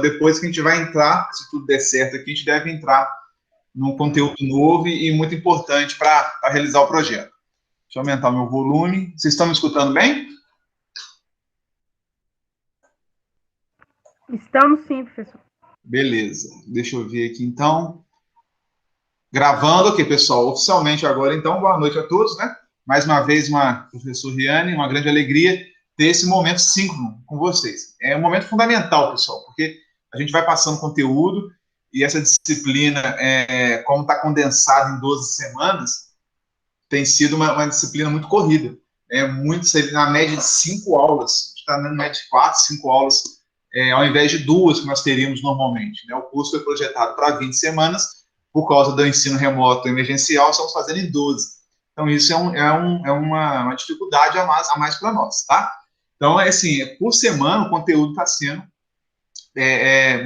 depois que a gente vai entrar, se tudo der certo aqui, a gente deve entrar num conteúdo novo e muito importante para realizar o projeto. Deixa eu aumentar o meu volume. Vocês estão me escutando bem? Estamos sim, professor. Beleza. Deixa eu ver aqui, então. Gravando aqui, pessoal, oficialmente agora, então, boa noite a todos, né? Mais uma vez, professor Riane, uma grande alegria ter esse momento síncrono com vocês. É um momento fundamental, pessoal, porque a gente vai passando conteúdo e essa disciplina, como está condensada em 12 semanas, tem sido uma disciplina muito corrida. Na média de 5 aulas, está na média de 4, 5 aulas, ao invés de 2 que nós teríamos normalmente. Né? O curso foi projetado para 20 semanas, por causa do ensino remoto emergencial, estamos fazendo em 12. Então, isso é uma dificuldade a mais para nós, tá? Então, assim, por semana, o conteúdo está sendo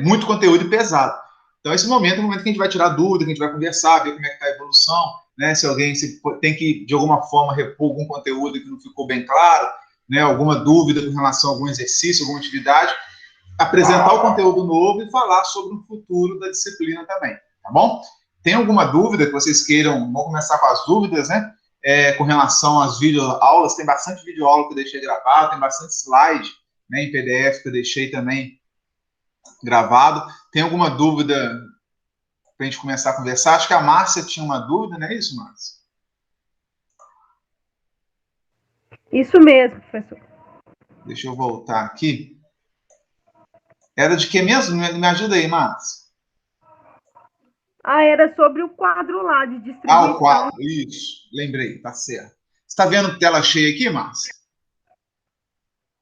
muito conteúdo e pesado. Então, esse momento é o momento que a gente vai tirar dúvida, que a gente vai conversar, ver como é que está a evolução, né? Se alguém tem que, de alguma forma, repor algum conteúdo que não ficou bem claro, né? Alguma dúvida com relação a algum exercício, alguma atividade, apresentar o conteúdo novo e falar sobre o futuro da disciplina também, tá bom? Tem alguma dúvida que vocês queiram? Vamos começar com as dúvidas, né? Com relação às videoaulas, tem bastante videoaula que eu deixei gravado, tem bastante slide, né, em PDF que eu deixei também gravado. Tem alguma dúvida para a gente começar a conversar? Acho que a Márcia tinha uma dúvida, não é isso, Márcia? Isso mesmo, professor. Deixa eu voltar aqui. Era de que mesmo? Me ajuda aí, Márcia. Era sobre o quadro lá de distribuição. O quadro, isso. Lembrei, tá certo. Você está vendo tela cheia aqui, Márcia?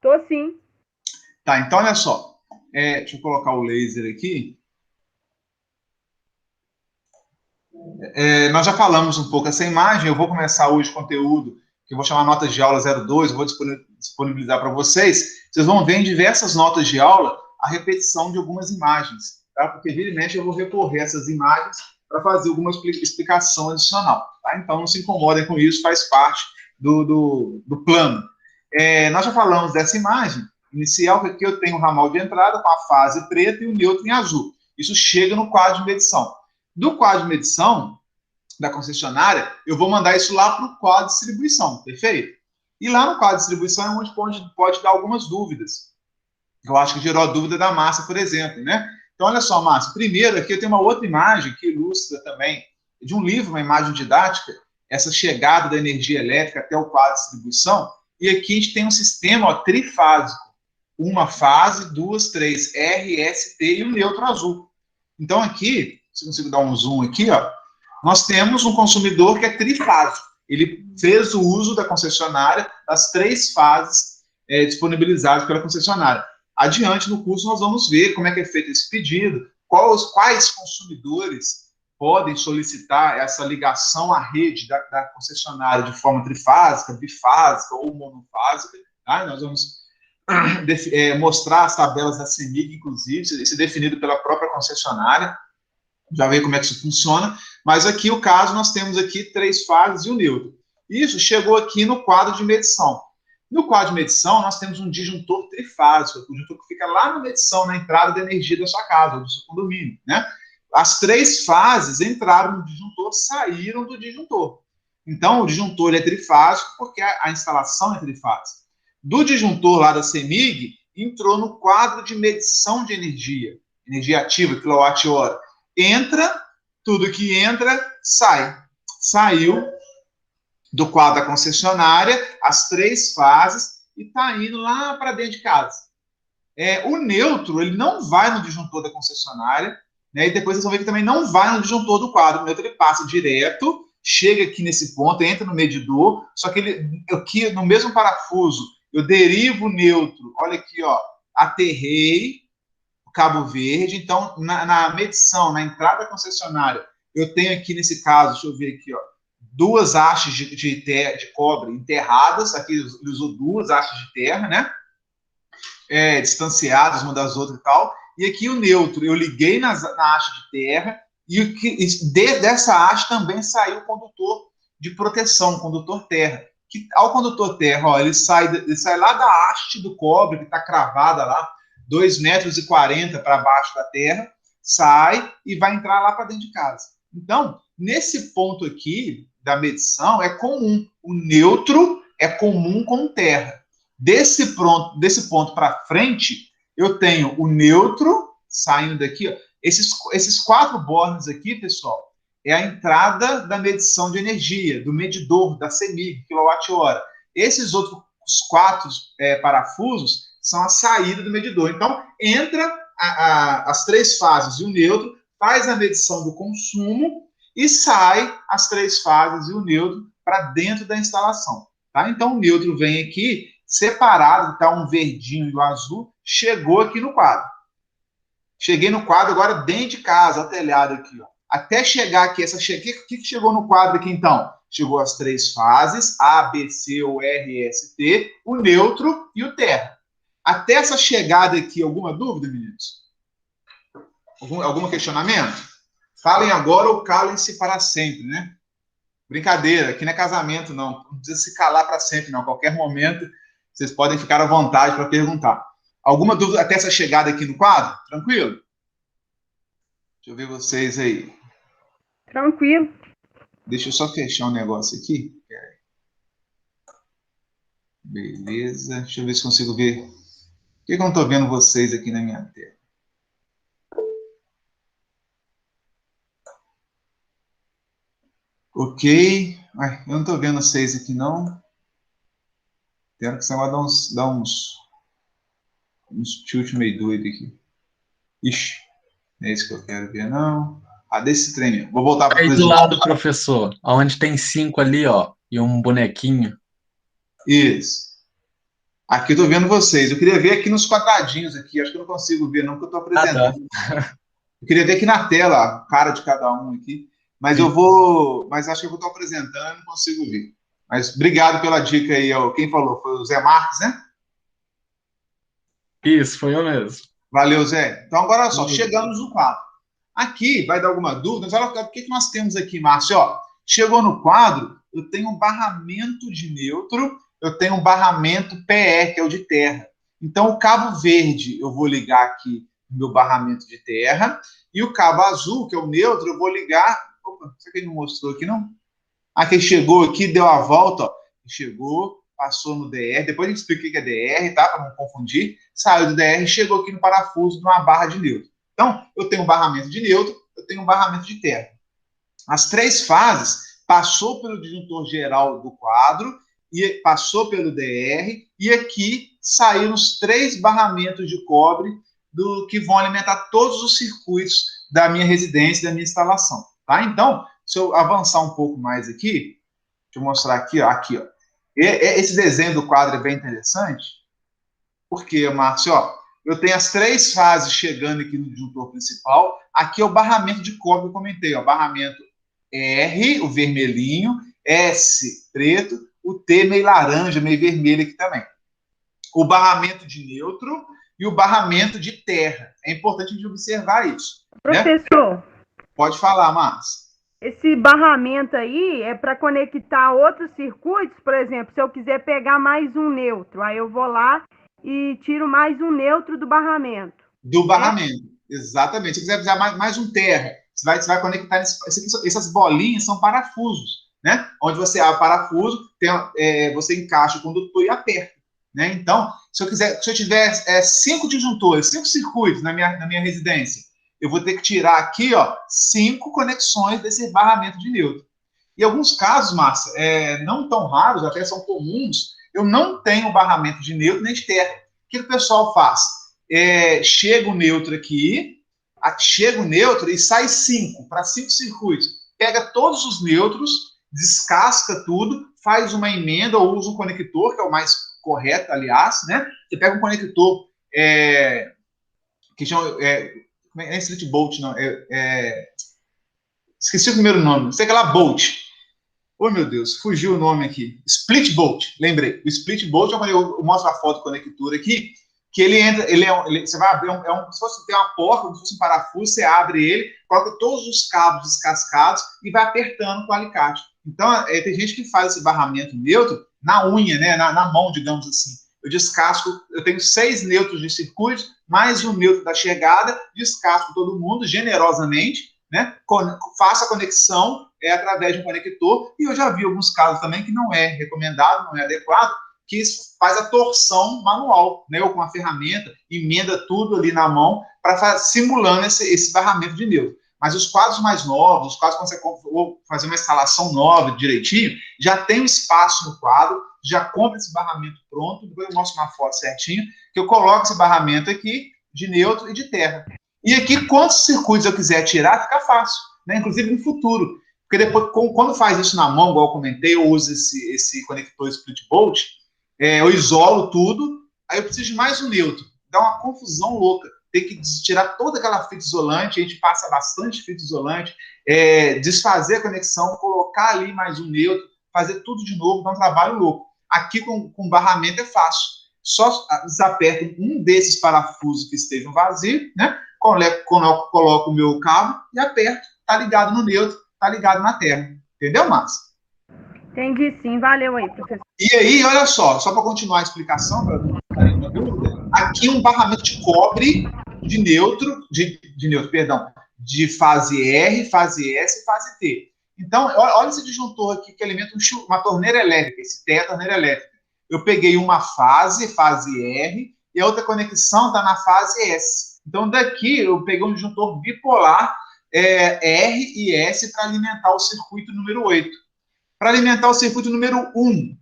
Tô sim. Tá, então olha só. Deixa eu colocar o laser aqui. Nós já falamos um pouco essa imagem. Eu vou começar hoje o conteúdo que eu vou chamar notas de aula 02, eu vou disponibilizar para vocês. Vocês vão ver em diversas notas de aula a repetição de algumas imagens, tá? Porque vira e mexe eu vou recorrer a essas imagens para fazer alguma explicação adicional, tá? Então não se incomodem com isso, faz parte do plano. Nós já falamos dessa imagem inicial, que aqui eu tenho o ramal de entrada com a fase preta e o neutro em azul. Isso chega no quadro de medição. Do quadro de medição da concessionária, eu vou mandar isso lá para o quadro de distribuição, perfeito? E lá no quadro de distribuição é onde pode dar algumas dúvidas. Eu acho que gerou a dúvida da Márcia, por exemplo, né? Então, olha só, Márcia, primeiro aqui eu tenho uma outra imagem que ilustra também, de um livro, uma imagem didática, essa chegada da energia elétrica até o quadro de distribuição, e aqui a gente tem um sistema trifásico. Uma fase, 2, 3, R, S, T e o neutro azul. Então, aqui, se eu consigo dar um zoom aqui, ó, nós temos um consumidor que é trifásico. Ele fez o uso da concessionária das 3 fases disponibilizadas pela concessionária. Adiante no curso nós vamos ver como é que é feito esse pedido, quais consumidores podem solicitar essa ligação à rede da concessionária de forma trifásica, bifásica ou monofásica. Tá? Nós vamos mostrar as tabelas da CEMIG, inclusive, isso é definido pela própria concessionária, já ver como é que isso funciona, mas aqui o caso nós temos aqui 3 fases e o neutro. Isso chegou aqui no quadro de medição. No quadro de medição nós temos um disjuntor trifásico, o disjuntor que fica lá na medição, na entrada da energia da sua casa, do seu condomínio, né? As 3 fases entraram no disjuntor, saíram do disjuntor. Então, o disjuntor é trifásico porque a instalação é trifásica. Do disjuntor lá da CEMIG, entrou no quadro de medição de energia ativa, quilowatt-hora. Entra, tudo que entra, sai. Saiu do quadro da concessionária, as 3 fases, e está indo lá para dentro de casa. O neutro, ele não vai no disjuntor da concessionária, né, e depois vocês vão ver que também não vai no disjuntor do quadro. O neutro, ele passa direto, chega aqui nesse ponto, entra no medidor, só que ele, aqui no mesmo parafuso, eu derivo o neutro, olha aqui, ó, aterrei o cabo verde, então na medição, na entrada concessionária, eu tenho aqui nesse caso, deixa eu ver aqui, ó, 2 hastes de cobre enterradas, aqui ele usou 2 hastes de terra, né, distanciadas uma das outras e tal, e aqui o neutro, eu liguei na haste de terra, e dessa haste também saiu o condutor de proteção, o condutor terra. Que ao condutor terra, ó, ele sai lá da haste do cobre, que está cravada lá 2,40 metros para baixo da terra, sai e vai entrar lá para dentro de casa. Então, nesse ponto aqui da medição, é comum. O neutro é comum com terra. Desse ponto para frente, eu tenho o neutro saindo daqui. Ó. Esses 4 bornes aqui, pessoal, é a entrada da medição de energia, do medidor, da CEMIG, quilowatt-hora. Esses outros 4 parafusos são a saída do medidor. Então, entra as 3 fases e o neutro, faz a medição do consumo e sai as 3 fases e o neutro para dentro da instalação. Tá? Então, o neutro vem aqui separado, está um verdinho e o azul, chegou aqui no quadro. Cheguei no quadro agora dentro de casa, o telhado aqui, ó. Até chegar aqui, o que chegou no quadro aqui então? Chegou as 3 fases, A, B, C ou R, S, T, o neutro e o terra. Até essa chegada aqui, alguma dúvida, meninos? Algum questionamento? Falem agora ou calem-se para sempre, né? Brincadeira, aqui não é casamento, não. Não precisa se calar para sempre, não. A qualquer momento, vocês podem ficar à vontade para perguntar. Alguma dúvida até essa chegada aqui no quadro? Tranquilo? Deixa eu ver vocês aí. Tranquilo. Deixa eu só fechar um negócio aqui. Beleza. Deixa eu ver se consigo ver. Por que eu não estou vendo vocês aqui na minha tela? Ok. Ai, eu não estou vendo vocês aqui, não. Quero que você vai dar uns chute meio doido aqui. Ixi, não é isso que eu quero ver, não. Ah, desse treino. Vou voltar para Aí do lado, professor, onde tem 5 ali, ó, e um bonequinho. Isso. Aqui eu tô vendo vocês. Eu queria ver aqui nos quadradinhos aqui. Acho que eu não consigo ver, não, porque eu tô apresentando. Tá. Eu queria ver aqui na tela a cara de cada um aqui. Mas eu vou. Mas acho que eu vou estar apresentando e não consigo ver. Mas obrigado pela dica aí. Quem falou? Foi o Zé Marques, né? Isso, foi eu mesmo. Valeu, Zé. Então, agora olha só, chegamos no quadro. Aqui, vai dar alguma dúvida? Mas olha o que nós temos aqui, Márcio. Ó, chegou no quadro, eu tenho um barramento de neutro, eu tenho um barramento PE, que é o de terra. Então, o cabo verde eu vou ligar aqui no meu barramento de terra, e o cabo azul, que é o neutro, eu vou ligar... Opa, isso aqui não mostrou aqui, não? Aqui chegou aqui, deu a volta, ó. Chegou, passou no DR, depois a gente explica o que é DR, tá? Para não confundir. Saiu do DR e chegou aqui no parafuso, numa barra de neutro. Então, eu tenho um barramento de neutro, eu tenho um barramento de terra. As 3 fases passou pelo disjuntor geral do quadro, e passou pelo DR, e aqui saíram os 3 barramentos de cobre que vão alimentar todos os circuitos da minha residência, da minha instalação. Tá? Então, se eu avançar um pouco mais aqui, deixa eu mostrar aqui, ó. Esse desenho do quadro é bem interessante, porque, Márcio, ó, eu tenho as 3 fases chegando aqui no disjuntor principal. Aqui é o barramento de cobre que eu comentei, ó, barramento R, o vermelhinho, S, preto, o T meio laranja, meio vermelho aqui também. O barramento de neutro e o barramento de terra. É importante a gente observar isso. Professor. Né? Pode falar, Márcio. Esse barramento aí é para conectar outros circuitos, por exemplo, se eu quiser pegar mais um neutro, aí eu vou lá e tiro mais um neutro do barramento. Do barramento, exatamente. Se quiser usar mais um terra, você vai conectar essas bolinhas são parafusos, né? Onde você abre o parafuso, você encaixa o condutor e aperta, né? Então, se eu tiver 5 disjuntores, 5 circuitos na minha residência, eu vou ter que tirar aqui, ó, 5 conexões desse barramento de neutro. Em alguns casos, Márcia, não tão raros, até são comuns, eu não tenho barramento de neutro nem de terra. O que o pessoal faz? Chega o neutro aqui, chega o neutro e sai 5 para 5 circuitos. Pega todos os neutros, descasca tudo, faz uma emenda ou usa um conector, que é o mais correto, aliás, né? Você pega um conector que chama... não é Street Bolt, não. Esqueci o primeiro nome. Sei que lá, Bolt. Oh, meu Deus, fugiu o nome aqui. Split Bolt, lembrei. O Split Bolt, eu mostro a foto do conector aqui, que ele entra, você vai abrir, se fosse ter uma porta, como se fosse um parafuso, você abre ele, coloca todos os cabos descascados e vai apertando com o alicate. Então, tem gente que faz esse barramento neutro na unha, né, na mão, digamos assim. eu descasco, eu tenho 6 nêutrons de circuito, mais um nêutron da chegada, descasco todo mundo generosamente, né? Faço a conexão através de um conector, e eu já vi alguns casos também que não é recomendado, não é adequado, que faz a torção manual, né? Ou com a ferramenta, emenda tudo ali na mão, simulando esse barramento de nêutron. Mas os quadros mais novos, os quadros quando você for fazer uma instalação nova, direitinho, já tem um espaço no quadro, já compra esse barramento pronto, depois eu mostro uma foto certinho, que eu coloco esse barramento aqui, de nêutron e de terra. E aqui, quantos circuitos eu quiser tirar, fica fácil, né? Inclusive no futuro. Porque depois, quando faz isso na mão, igual eu comentei, eu uso esse conector split bolt, eu isolo tudo, aí eu preciso de mais um nêutron. Dá uma confusão louca. Tem que tirar toda aquela fita isolante, a gente passa bastante fita isolante, desfazer a conexão, colocar ali mais um nêutron, fazer tudo de novo, dá um trabalho louco. Aqui com barramento é fácil. Só desaperto um desses parafusos que estejam vazios, né? Coloco o meu cabo e aperto. Tá ligado no nêutron, tá ligado na terra. Entendeu, Márcio? Entendi sim, valeu aí, professor. E aí, olha só para continuar a explicação, para não ficar nenhuma dúvida, aqui um barramento de cobre de nêutron, de fase R, fase S e fase T. Então, olha esse disjuntor aqui que alimenta uma torneira elétrica, esse T é a torneira elétrica. Eu peguei uma fase R, e a outra conexão está na fase S. Então, daqui eu peguei um disjuntor bipolar R e S para alimentar o circuito número 8. Para alimentar o circuito número 1,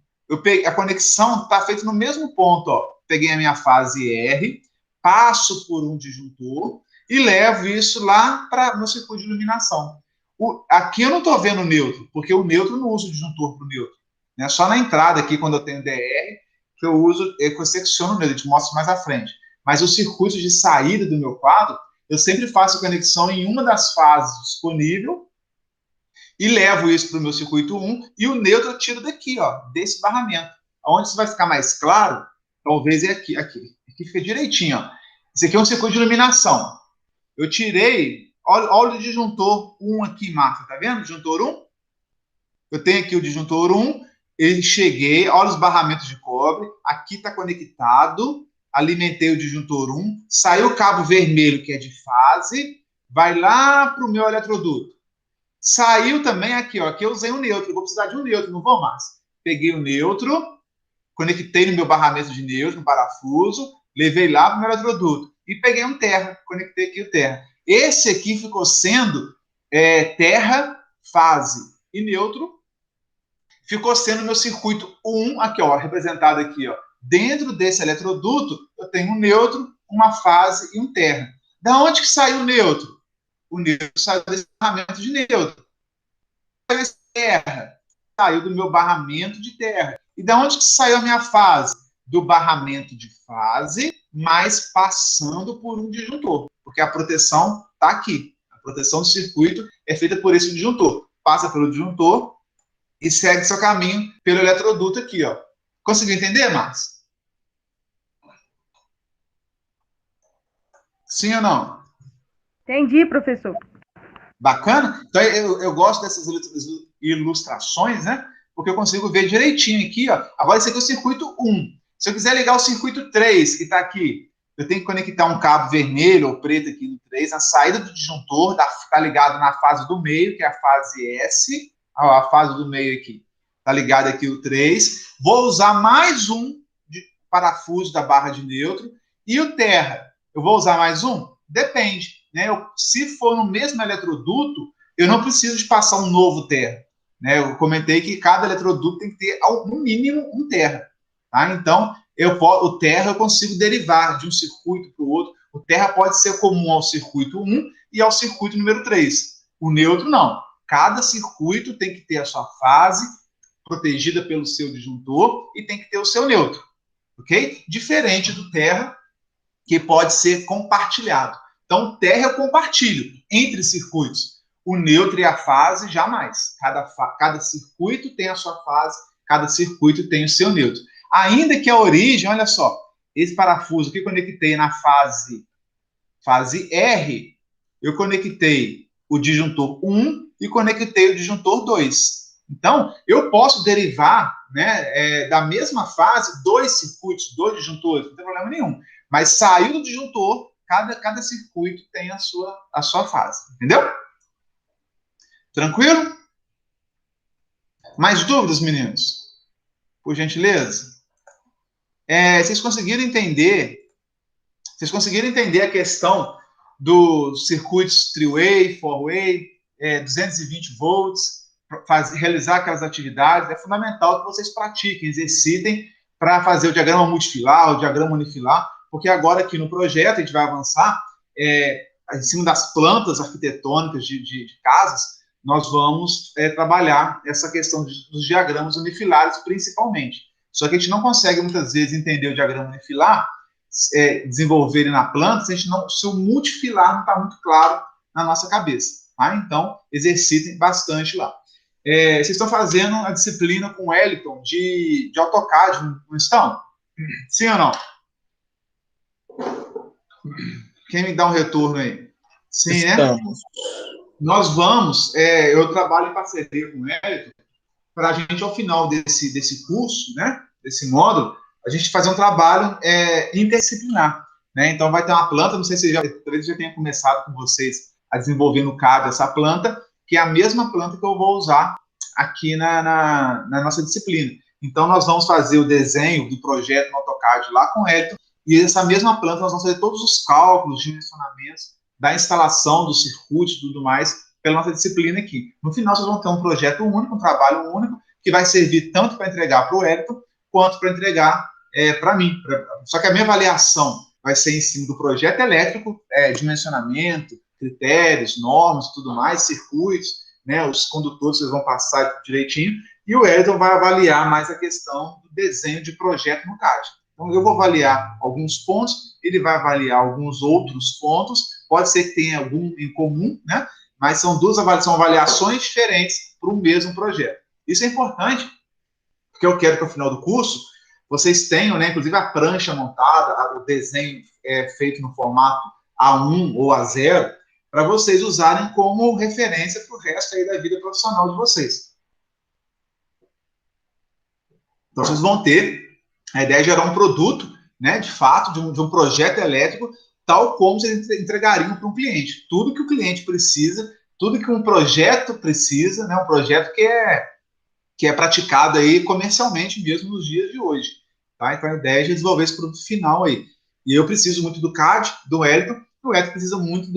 a conexão está feita no mesmo ponto. Ó. Peguei a minha fase R, passo por um disjuntor e levo isso lá para o meu circuito de iluminação. Aqui eu não estou vendo o nêutron, porque o nêutron não usa o disjuntor para o nêutron. Né? Só na entrada aqui, quando eu tenho DR, que eu uso, que eu secciono o nêutron, eu te mostro mais à frente. Mas os circuitos de saída do meu quadro, eu sempre faço a conexão em uma das fases disponível e levo isso para o meu circuito 1 e o nêutron eu tiro daqui, ó, desse barramento. Onde isso vai ficar mais claro, talvez é aqui. Aqui fica direitinho, ó. Esse aqui é um circuito de iluminação. Eu tirei, olha o disjuntor 1 aqui, Marta, tá vendo? Disjuntor 1. Eu tenho aqui o disjuntor 1, cheguei, olha os barramentos de cobre, aqui está conectado, alimentei o disjuntor 1, saiu o cabo vermelho, que é de fase, vai lá para o meu eletroduto. Saiu também aqui, ó, aqui eu usei um nêutron, vou precisar de um nêutron, não vou mais. Peguei o nêutron, conectei no meu barramento de nêutron, no parafuso, levei lá para o meu eletroduto e peguei um terra, conectei aqui o terra. Esse aqui ficou sendo terra, fase e nêutron, ficou sendo meu circuito 1, aqui, ó, representado aqui, ó. Dentro desse eletroduto, eu tenho um nêutron, uma fase e um terra. Da onde que saiu o nêutron? O nêutron saiu desse barramento de nêutron. Terra saiu do meu barramento de terra. E da onde que saiu a minha fase? Do barramento de fase, mas passando por um disjuntor. Porque a proteção está aqui. A proteção do circuito é feita por esse disjuntor. Passa pelo disjuntor e segue seu caminho pelo eletroduto aqui, ó. Conseguiu entender, Márcio? Sim ou não? Entendi, professor. Bacana? Então, eu gosto dessas ilustrações, né? Porque eu consigo ver direitinho aqui, ó. Agora, esse aqui é o circuito 1. Se eu quiser ligar o circuito 3, que está aqui, eu tenho que conectar um cabo vermelho ou preto aqui no 3, na saída do disjuntor, está ligado na fase do meio, que é a fase S. Ó, a fase do meio aqui. Está ligado aqui o 3. Vou usar mais um parafuso da barra de nêutron. E o terra, eu vou usar mais um? Depende. Né? Se for no mesmo eletroduto, eu não preciso de passar um novo terra. Né? Eu comentei que cada eletroduto tem que ter, no mínimo, um terra. Tá? Então, o terra eu consigo derivar de um circuito para o outro. O terra pode ser comum ao circuito 1 e ao circuito número 3. O nêutron, não. Cada circuito tem que ter a sua fase protegida pelo seu disjuntor e tem que ter o seu nêutron. Ok? Diferente do terra, que pode ser compartilhado. Então, o terra eu compartilho entre circuitos. O nêutron e a fase, jamais. Cada circuito tem a sua fase, cada circuito tem o seu nêutron. Ainda que a origem, olha só, esse parafuso que eu conectei na fase R, eu conectei o disjuntor 1 e conectei o disjuntor 2. Então, eu posso derivar, né, da mesma fase, 2 circuitos, 2 disjuntores, não tem problema nenhum. Mas saiu do disjuntor, cada circuito tem a sua fase. Entendeu? Tranquilo? Mais dúvidas, meninos? Por gentileza? Vocês conseguiram entender a questão dos circuitos 3-way, 4-way, 220 volts, realizar aquelas atividades? É fundamental que vocês pratiquem, exercitem para fazer o diagrama multifilar, o diagrama unifilar, porque agora aqui no projeto a gente vai avançar em cima das plantas arquitetônicas de casas, nós vamos trabalhar essa questão dos diagramas unifilares principalmente. Só que a gente não consegue muitas vezes entender o diagrama unifilar, desenvolver ele na planta, se o multifilar não está muito claro na nossa cabeça. Tá? Então, exercitem bastante lá. Vocês estão fazendo a disciplina com o Wellington de AutoCAD, não estão? Sim ou não? Quem me dá um retorno aí? Sim, Estamos. Né? Nós vamos, eu trabalho em parceria com o Wellington, para a gente, ao final desse curso, né, desse módulo, a gente fazer um trabalho interdisciplinar. Né? Então, vai ter uma planta, não sei se talvez já tenha começado com vocês a desenvolver no CAD essa planta, que é a mesma planta que eu vou usar aqui na nossa disciplina. Então, nós vamos fazer o desenho do projeto no AutoCAD lá com o Wellington, e essa mesma planta nós vamos fazer todos os cálculos, dimensionamentos da instalação dos circuitos e tudo mais pela nossa disciplina aqui. No final, vocês vão ter um projeto único, um trabalho único, que vai servir tanto para entregar para o Wellington, quanto para entregar para mim. Só que a minha avaliação vai ser em cima do projeto elétrico, dimensionamento, critérios, normas, tudo mais, circuitos, né, os condutores vocês vão passar direitinho, e o Wellington vai avaliar mais a questão do desenho de projeto no CAD. Então, eu vou avaliar alguns pontos, ele vai avaliar alguns outros pontos, pode ser que tenha algum em comum, né? Mas são avaliações diferentes para o mesmo projeto. Isso é importante, porque eu quero que, ao final do curso, vocês tenham, né, inclusive, a prancha montada, o desenho feito no formato A1 ou A0, para vocês usarem como referência para o resto aí da vida profissional de vocês. Então, vocês vão ter a ideia de gerar um produto, né, de fato, de um projeto elétrico, tal como vocês entregariam para um cliente. Tudo que o cliente precisa, tudo que um projeto precisa, né, um projeto que é praticado aí comercialmente mesmo nos dias de hoje. Tá? Então, a ideia é de desenvolver esse produto final aí. E eu preciso muito do CAD, do Wellington, o Wellington precisa muito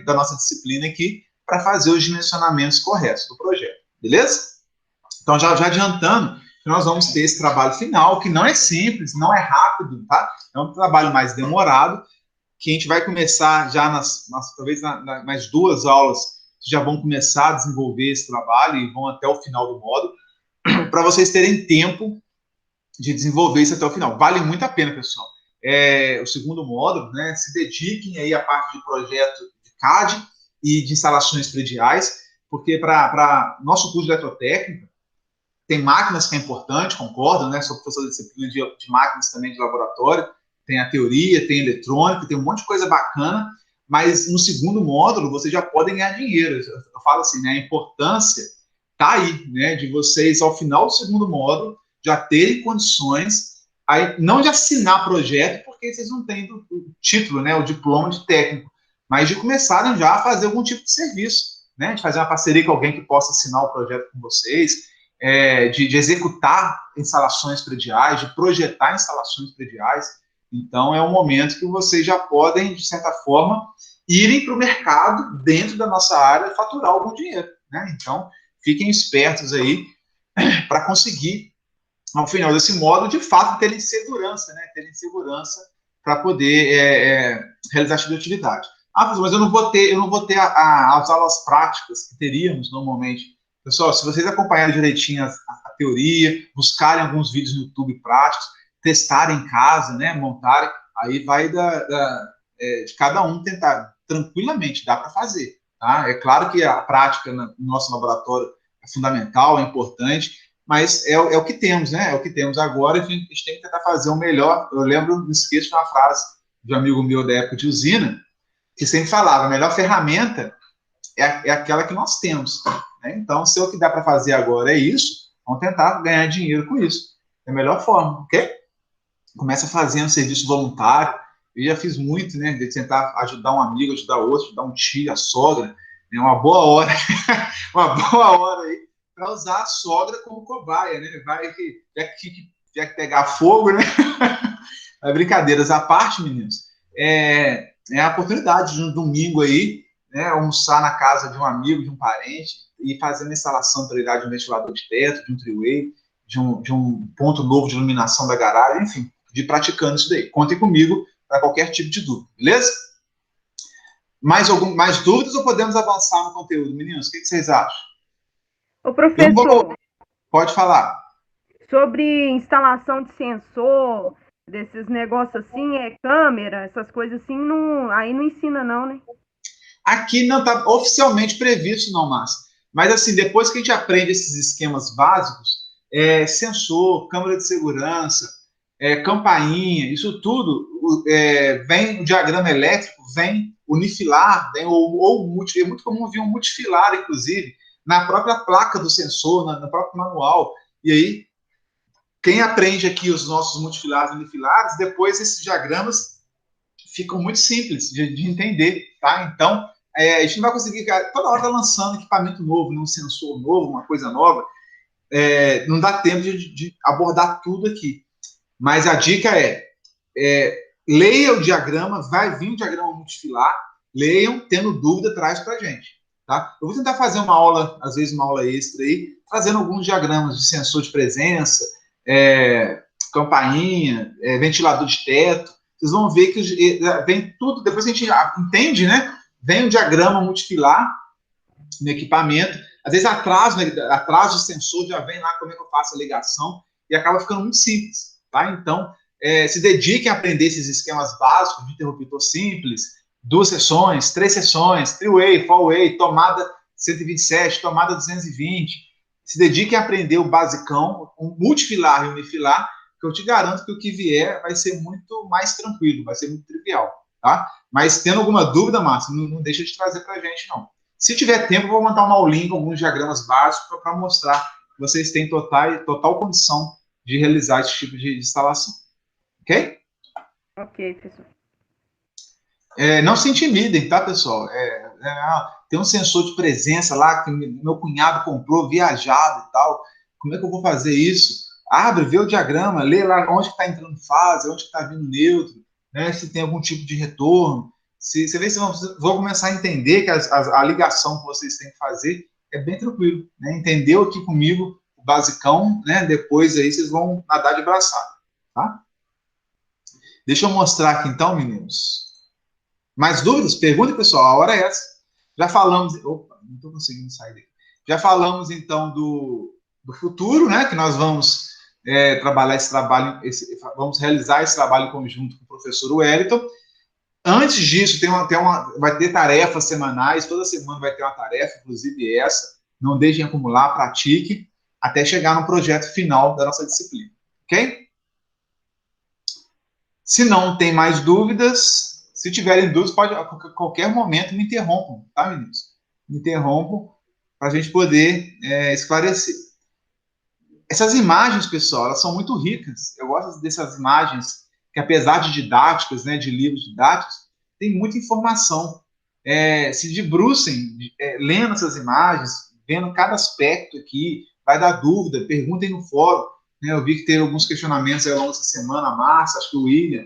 da nossa disciplina aqui para fazer os dimensionamentos corretos do projeto. Beleza? Então, já adiantando, nós vamos ter esse trabalho final, que não é simples, não é rápido, tá? É um trabalho mais demorado, que a gente vai começar já talvez nas 2 aulas, já vão começar a desenvolver esse trabalho e vão até o final do módulo, para vocês terem tempo de desenvolver isso até o final. Vale muito a pena, pessoal. O segundo módulo, né? Se dediquem aí à parte de projeto de CAD e de instalações prediais, porque para nosso curso de eletrotécnica, tem máquinas que é importante, concordo, né? Sou professor de disciplina de máquinas também de laboratório, tem a teoria, tem eletrônica, tem um monte de coisa bacana, mas no segundo módulo vocês já podem ganhar dinheiro. Eu falo assim, né? A importância está aí, né? De vocês, ao final do segundo módulo, já terem condições, aí, não de assinar projeto, porque vocês não têm o título, né? O diploma de técnico, mas de começarem já a fazer algum tipo de serviço, né? De fazer uma parceria com alguém que possa assinar o projeto com vocês, de executar instalações prediais, de projetar instalações prediais. Então, é um momento que vocês já podem, de certa forma, irem para o mercado, dentro da nossa área, faturar algum dinheiro. Né? Então, fiquem espertos aí para conseguir, ao final desse módulo, de fato, terem segurança, né? Terem segurança para poder realizar a atividade. Mas eu não vou ter as aulas práticas que teríamos normalmente. Pessoal, se vocês acompanharem direitinho a teoria, buscarem alguns vídeos no YouTube práticos, testarem em casa, né, montarem, aí vai de cada um tentar. Tranquilamente, dá para fazer. Tá? É claro que a prática no nosso laboratório é fundamental, é importante, mas é o que temos, né? É o que temos agora, a gente tem que tentar fazer o melhor. Eu lembro, não esqueço de uma frase de um amigo meu da época de usina, que sempre falava, a melhor ferramenta é aquela que nós temos. né? Então, se o que dá para fazer agora é isso, vamos tentar ganhar dinheiro com isso. É a melhor forma, ok? Começa fazendo serviço voluntário. Eu já fiz muito, né? De tentar ajudar um amigo, ajudar outro, ajudar um tio, a sogra. É uma boa hora, uma boa hora aí para usar a sogra como cobaia, né? Vai que já que pegar fogo, né? Brincadeiras à parte, meninos. É a oportunidade de um domingo aí, né? Almoçar na casa de um amigo, de um parente e fazer uma instalação de um ventilador de teto, de um three-way, de um ponto novo de iluminação da garagem, enfim, de praticando isso daí. Contem comigo para qualquer tipo de dúvida, beleza? Mais dúvidas ou podemos avançar no conteúdo, meninos? O que vocês acham? Ô, professor, pode falar. Sobre instalação de sensor, desses negócios assim, câmera, essas coisas assim, não, aí não ensina não, né? Aqui não está oficialmente previsto, não, Márcia. Mas, assim, depois que a gente aprende esses esquemas básicos, sensor, câmera de segurança, campainha, isso tudo, vem o diagrama elétrico, vem unifilar, vem, é muito comum vir um multifilar, inclusive, na própria placa do sensor, no próprio manual. E aí, quem aprende aqui os nossos multifilares e unifilares, depois esses diagramas ficam muito simples de entender, tá? Então, a gente não vai conseguir, toda hora tá lançando equipamento novo, um sensor novo, uma coisa nova, não dá tempo de abordar tudo aqui. Mas a dica leia o diagrama, vai vir o diagrama multifilar, leiam, tendo dúvida, traz pra gente, tá? Eu vou tentar fazer uma aula, às vezes uma aula extra aí, trazendo alguns diagramas de sensor de presença, campainha, ventilador de teto. Vocês vão ver que vem tudo, depois a gente entende, né? Vem um diagrama multifilar no equipamento, às vezes atrás do sensor já vem lá como é que eu faço a ligação e acaba ficando muito simples, tá? Então, se dediquem a aprender esses esquemas básicos de interruptor simples, 2 sessões, 3 sessões, three-way, four-way, tomada 127, tomada 220. Se dediquem a aprender o basicão, o multifilar e unifilar, que eu te garanto que o que vier vai ser muito mais tranquilo, vai ser muito trivial, tá? Mas tendo alguma dúvida, Márcio, não deixa de trazer para a gente, não. Se tiver tempo, eu vou montar uma aulinha com alguns diagramas básicos para mostrar que vocês têm total condição de realizar esse tipo de instalação. Ok? Ok, pessoal. Não se intimidem, tá, pessoal? Tem um sensor de presença lá que meu cunhado comprou, viajado e tal. Como é que eu vou fazer isso? Abre, vê o diagrama, lê lá onde está entrando fase, onde está vindo neutro, né, se tem algum tipo de retorno. Você vê se vão começar a entender que a ligação que vocês têm que fazer é bem tranquilo. Né? Entendeu aqui comigo o basicão, né? Depois aí vocês vão nadar de braçada. Tá? Deixa eu mostrar aqui então, meninos. Mais dúvidas? Perguntem, pessoal. A hora é essa. Já falamos... Opa, não estou conseguindo sair daqui. Já falamos então do futuro, né? Que nós vamos trabalhar esse trabalho, vamos realizar esse trabalho em conjunto com o professor Wellington. Antes disso, vai ter tarefas semanais, toda semana vai ter uma tarefa, inclusive essa. Não deixem acumular, pratique, até chegar no projeto final da nossa disciplina. Ok? Se não tem mais dúvidas, se tiverem dúvidas, pode a qualquer momento me interrompam, tá, meninos? Me interrompam para a gente poder esclarecer. Essas imagens, pessoal, elas são muito ricas. Eu gosto dessas imagens que, apesar de didáticas, né, de livros didáticos, tem muita informação. Se debrucem lendo essas imagens, vendo cada aspecto aqui, vai dar dúvida, perguntem no fórum. Né, eu vi que teve alguns questionamentos ao longo dessa semana, a Márcia, acho que o William.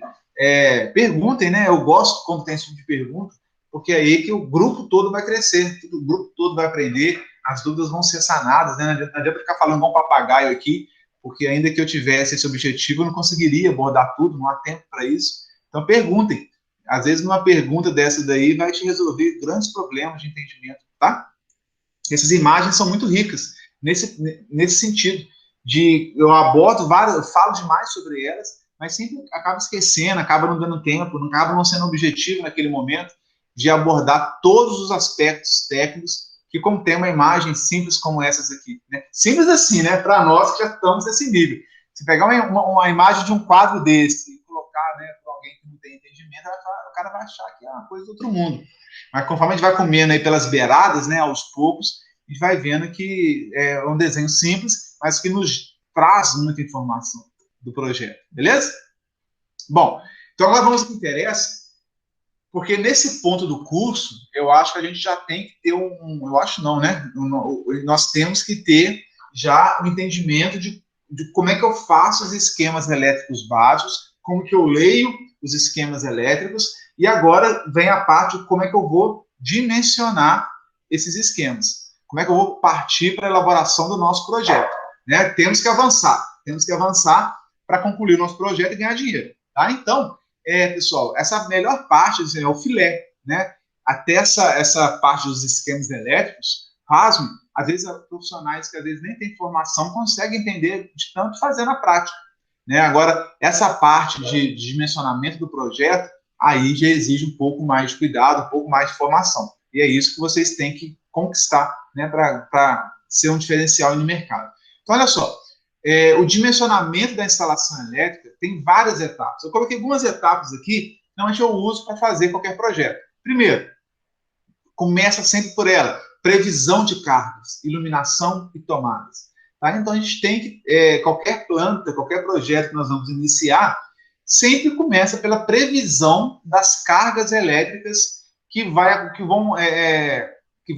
Perguntem, né? Eu gosto quando tem esse tipo de pergunta, porque é aí que o grupo todo vai crescer, o grupo todo vai aprender, as dúvidas vão ser sanadas, né? Não adianta ficar falando igual um papagaio aqui, porque ainda que eu tivesse esse objetivo, eu não conseguiria abordar tudo, não há tempo para isso. Então, perguntem. Às vezes, uma pergunta dessa daí vai te resolver grandes problemas de entendimento, tá? Essas imagens são muito ricas nesse sentido, eu abordo várias, eu falo demais sobre elas, mas sempre acaba esquecendo, acaba não dando tempo, acaba não sendo objetivo naquele momento de abordar todos os aspectos técnicos que contém uma imagem simples como essas aqui. Né? Simples assim, né? Para nós que já estamos nesse nível. Se pegar uma imagem de um quadro desse e colocar, né, para alguém que não tem entendimento, o cara vai achar que é uma coisa do outro mundo. Mas conforme a gente vai comendo aí pelas beiradas, né, aos poucos, a gente vai vendo que é um desenho simples, mas que nos traz muita informação do projeto, beleza? Bom, então agora vamos ao que interessa, porque nesse ponto do curso, eu acho que a gente já tem que ter eu acho não, né? Nós temos que ter já um entendimento de como é que eu faço os esquemas elétricos básicos, como que eu leio os esquemas elétricos, e agora vem a parte de como é que eu vou dimensionar esses esquemas, como é que eu vou partir para a elaboração do nosso projeto, né? Temos que avançar para concluir o nosso projeto e ganhar dinheiro, tá? Então, pessoal, essa melhor parte assim, é o filé, né? Até essa parte dos esquemas elétricos, pasme, às vezes profissionais que às vezes nem têm formação conseguem entender de tanto fazer na prática, né? Agora, essa parte de dimensionamento do projeto, aí já exige um pouco mais de cuidado, um pouco mais de formação. E é isso que vocês têm que conquistar, né, para ser um diferencial no mercado. Então, olha só, o dimensionamento da instalação elétrica tem várias etapas. Eu coloquei algumas etapas aqui, normalmente eu uso para fazer qualquer projeto. Primeiro, começa sempre por ela, previsão de cargas, iluminação e tomadas. Tá? Então, a gente tem que, qualquer planta, qualquer projeto que nós vamos iniciar, sempre começa pela previsão das cargas elétricas que vão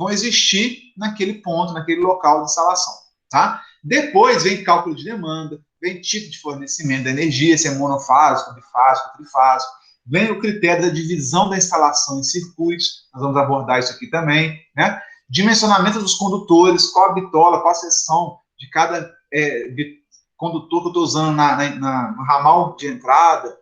existir naquele ponto, naquele local de instalação. Tá? Depois vem cálculo de demanda, vem tipo de fornecimento da energia, se é monofásico, bifásico, trifásico, vem o critério da divisão da instalação em circuitos, nós vamos abordar isso aqui também, né? Dimensionamento dos condutores, qual a bitola, qual a seção de cada condutor que eu estou usando no ramal de entrada,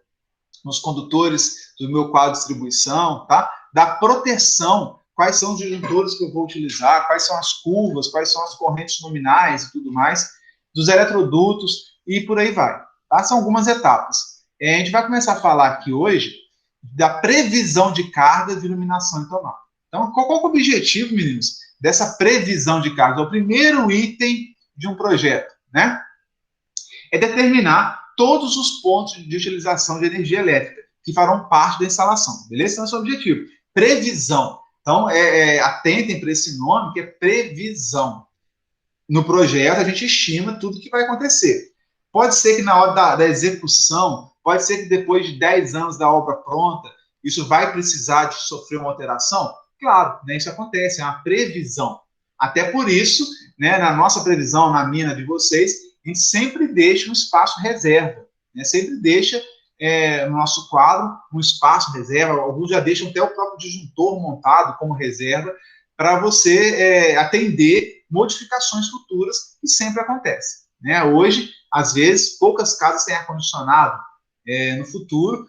nos condutores do meu quadro de distribuição, tá? Da proteção, quais são os disjuntores que eu vou utilizar, quais são as curvas, quais são as correntes nominais e tudo mais, dos eletrodutos e por aí vai. Tá? São algumas etapas. A gente vai começar a falar aqui hoje da previsão de carga de iluminação e tomada. Então, qual é o objetivo, meninos, dessa previsão de carga? É o primeiro item de um projeto, né? É determinar todos os pontos de utilização de energia elétrica que farão parte da instalação, beleza? Então, esse é o objetivo. Previsão. Então, atentem para esse nome, que é previsão. No projeto, a gente estima tudo que vai acontecer. Pode ser que na hora da execução, pode ser que depois de 10 anos da obra pronta, isso vai precisar de sofrer uma alteração? Claro, né, isso acontece, é uma previsão. Até por isso, né, na nossa previsão, na mina de vocês, a gente sempre deixa um espaço reserva, né, sempre deixa no nosso quadro um espaço reserva, alguns já deixam até o próprio disjuntor montado como reserva, para você atender modificações futuras que sempre acontecem. Né? Hoje, às vezes, poucas casas têm ar-condicionado. No futuro,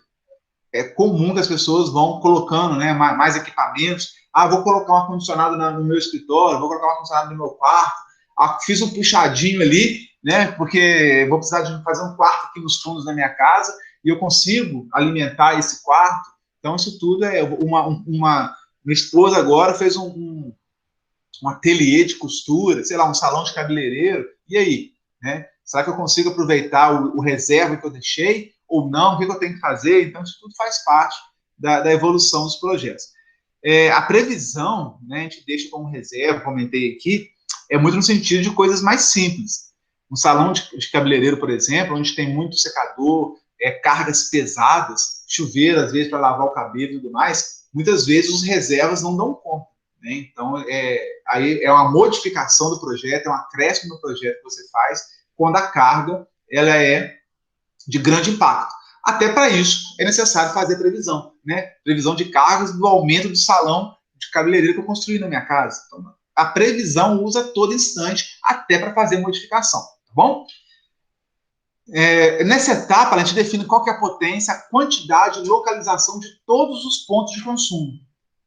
é comum que as pessoas vão colocando, né, mais equipamentos. Vou colocar um ar-condicionado no meu escritório, vou colocar um ar-condicionado no meu quarto. Fiz um puxadinho ali, né, porque vou precisar de fazer um quarto aqui nos fundos da minha casa e eu consigo alimentar esse quarto. Então, isso tudo é minha esposa agora fez um ateliê de costura, sei lá, um salão de cabeleireiro. E aí? Né? Será que eu consigo aproveitar o reserva que eu deixei ou não? O que eu tenho que fazer? Então, isso tudo faz parte da evolução dos projetos. A previsão, né, a gente deixa como reserva, comentei aqui, é muito no sentido de coisas mais simples. Um salão de cabeleireiro, por exemplo, onde tem muito secador, cargas pesadas, chuveiro, às vezes, para lavar o cabelo e tudo mais, muitas vezes os reservas não dão conta. Né? Então, aí é uma modificação do projeto, é um acréscimo no projeto que você faz, quando a carga ela é de grande impacto. Até para isso é necessário fazer previsão, né? Previsão de cargas do aumento do salão de cabeleireiro que eu construí na minha casa. Então, a previsão usa a todo instante, até para fazer modificação, tá bom? Nessa etapa, a gente define qual que é a potência, a quantidade e localização de todos os pontos de consumo.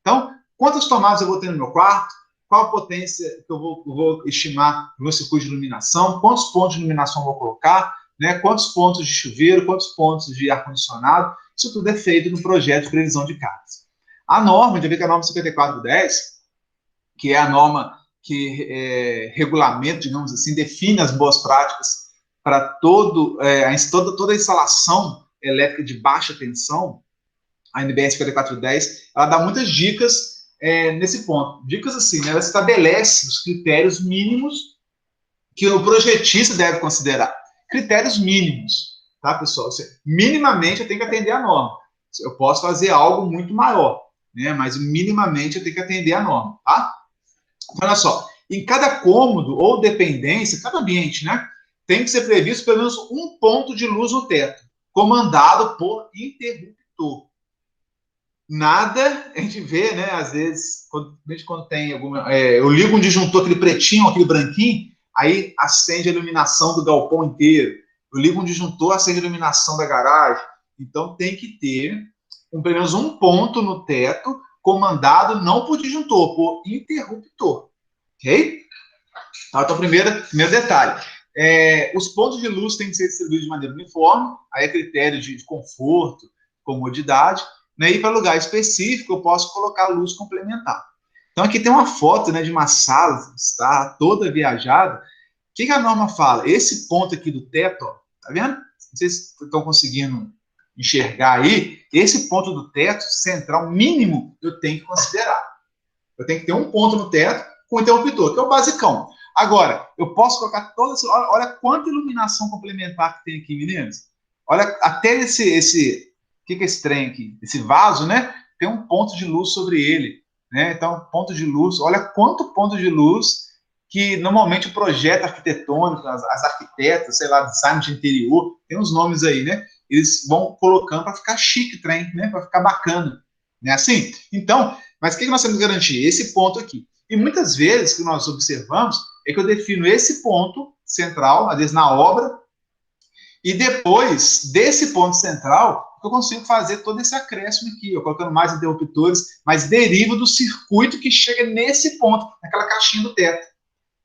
Então, quantas tomadas eu vou ter no meu quarto? Qual a potência que eu vou estimar no meu circuito de iluminação? Quantos pontos de iluminação eu vou colocar? Né? Quantos pontos de chuveiro? Quantos pontos de ar-condicionado? Isso tudo é feito no projeto de previsão de cargas. A norma, a gente vê que é a norma 5410, que é a norma que regulamenta, digamos assim, define as boas práticas para toda a instalação elétrica de baixa tensão, a NBR 5410, ela dá muitas dicas nesse ponto. Dicas assim, né? Ela estabelece os critérios mínimos que o projetista deve considerar. Critérios mínimos, tá, pessoal? Minimamente eu tenho que atender a norma. Eu posso fazer algo muito maior, né? Mas minimamente eu tenho que atender a norma, tá? Olha só, em cada cômodo ou dependência, cada ambiente, né? Tem que ser previsto pelo menos um ponto de luz no teto, comandado por interruptor. Nada, a gente vê, né? Às vezes, quando tem alguma. Eu ligo um disjuntor, aquele pretinho, aquele branquinho, aí acende a iluminação do galpão inteiro. Eu ligo um disjuntor, acende a iluminação da garagem. Então, tem que ter pelo menos um ponto no teto, comandado não por disjuntor, por interruptor. Ok? Então, primeiro detalhe. Os pontos de luz têm que ser distribuídos de maneira uniforme, aí é critério de conforto, comodidade, né? E para lugar específico, eu posso colocar luz complementar. Então, aqui tem uma foto, né, de uma sala, está toda viajada. O que a norma fala? Esse ponto aqui do teto, ó, tá vendo? Não sei se estão conseguindo enxergar aí. Esse ponto do teto central mínimo eu tenho que considerar. Eu tenho que ter um ponto no teto com interruptor, que é o basicão. Agora, eu posso colocar todas. Olha quanta iluminação complementar que tem aqui, meninos. Olha, até esse. O que é esse trem aqui? Esse vaso, né? Tem um ponto de luz sobre ele. Né? Então, ponto de luz. Olha quanto ponto de luz que normalmente o projeto arquitetônico, as arquitetas, sei lá, design de interior, tem uns nomes aí, né? Eles vão colocando para ficar chique o trem, né? Para ficar bacana. Não é assim? Então, mas o que nós temos que garantir? Esse ponto aqui. E muitas vezes que nós observamos é que eu defino esse ponto central, às vezes na obra, e depois desse ponto central, eu consigo fazer todo esse acréscimo aqui, eu colocando mais interruptores, mas deriva do circuito que chega nesse ponto, naquela caixinha do teto.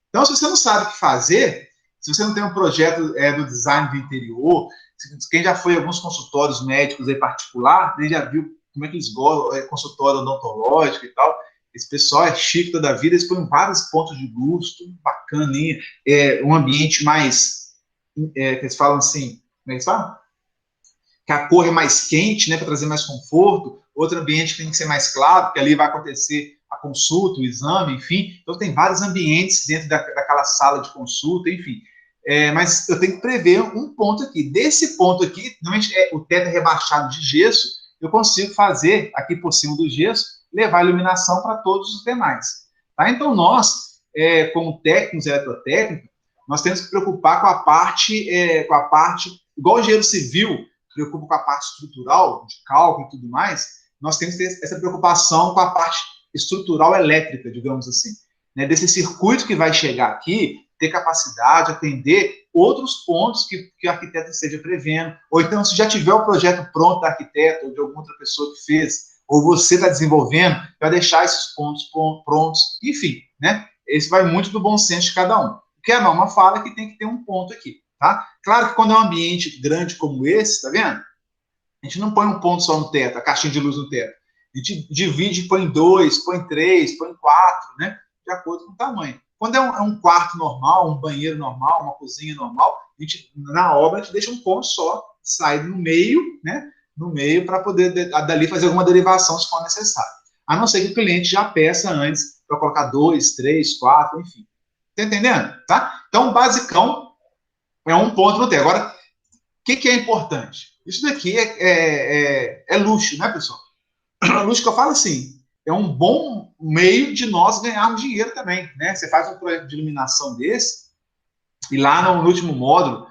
Então, se você não sabe o que fazer, se você não tem um projeto do design do interior, quem já foi em alguns consultórios médicos aí particular, ele já viu como é que eles gostam, consultório odontológico e tal. Esse pessoal é chique toda a vida, eles põem vários pontos de luz, tudo bacaninha, um ambiente mais, que eles falam assim, como é que eles falam? Que a cor é mais quente, né, para trazer mais conforto, outro ambiente que tem que ser mais claro, porque ali vai acontecer a consulta, o exame, enfim. Então, tem vários ambientes dentro daquela sala de consulta, enfim. Mas eu tenho que prever um ponto aqui. Desse ponto aqui, normalmente o teto é rebaixado de gesso, eu consigo fazer, aqui por cima do gesso, levar a iluminação para todos os demais. Tá? Então, nós, como técnicos eletrotécnicos, nós temos que preocupar com a parte, igual o engenheiro civil, preocupa com a parte estrutural, de cálculo e tudo mais, nós temos que ter essa preocupação com a parte estrutural elétrica, digamos assim, né? Desse circuito que vai chegar aqui, ter capacidade de atender outros pontos que o arquiteto esteja prevendo, ou então, se já tiver o projeto pronto da arquiteto ou de alguma outra pessoa que fez, ou você está desenvolvendo, vai deixar esses pontos prontos, enfim, né? Esse vai muito do bom senso de cada um. O que a norma fala é que tem que ter um ponto aqui, tá? Claro que quando é um ambiente grande como esse, tá vendo? A gente não põe um ponto só no teto, a caixinha de luz no teto. A gente divide, põe 2, põe 3, põe 4, né? De acordo com o tamanho. Quando é um quarto normal, um banheiro normal, uma cozinha normal, na obra a gente deixa um ponto só, sai no meio, né? No meio, para poder dali fazer alguma derivação se for necessário. A não ser que o cliente já peça antes para colocar 2, 3, 4, enfim. Tá entendendo? Tá? Então, basicão é um ponto no teto. Agora, o que é importante? Isso daqui é luxo, né, pessoal? Luxo que eu falo assim, é um bom meio de nós ganharmos dinheiro também, né? Você faz um projeto de iluminação desse, e lá no último módulo,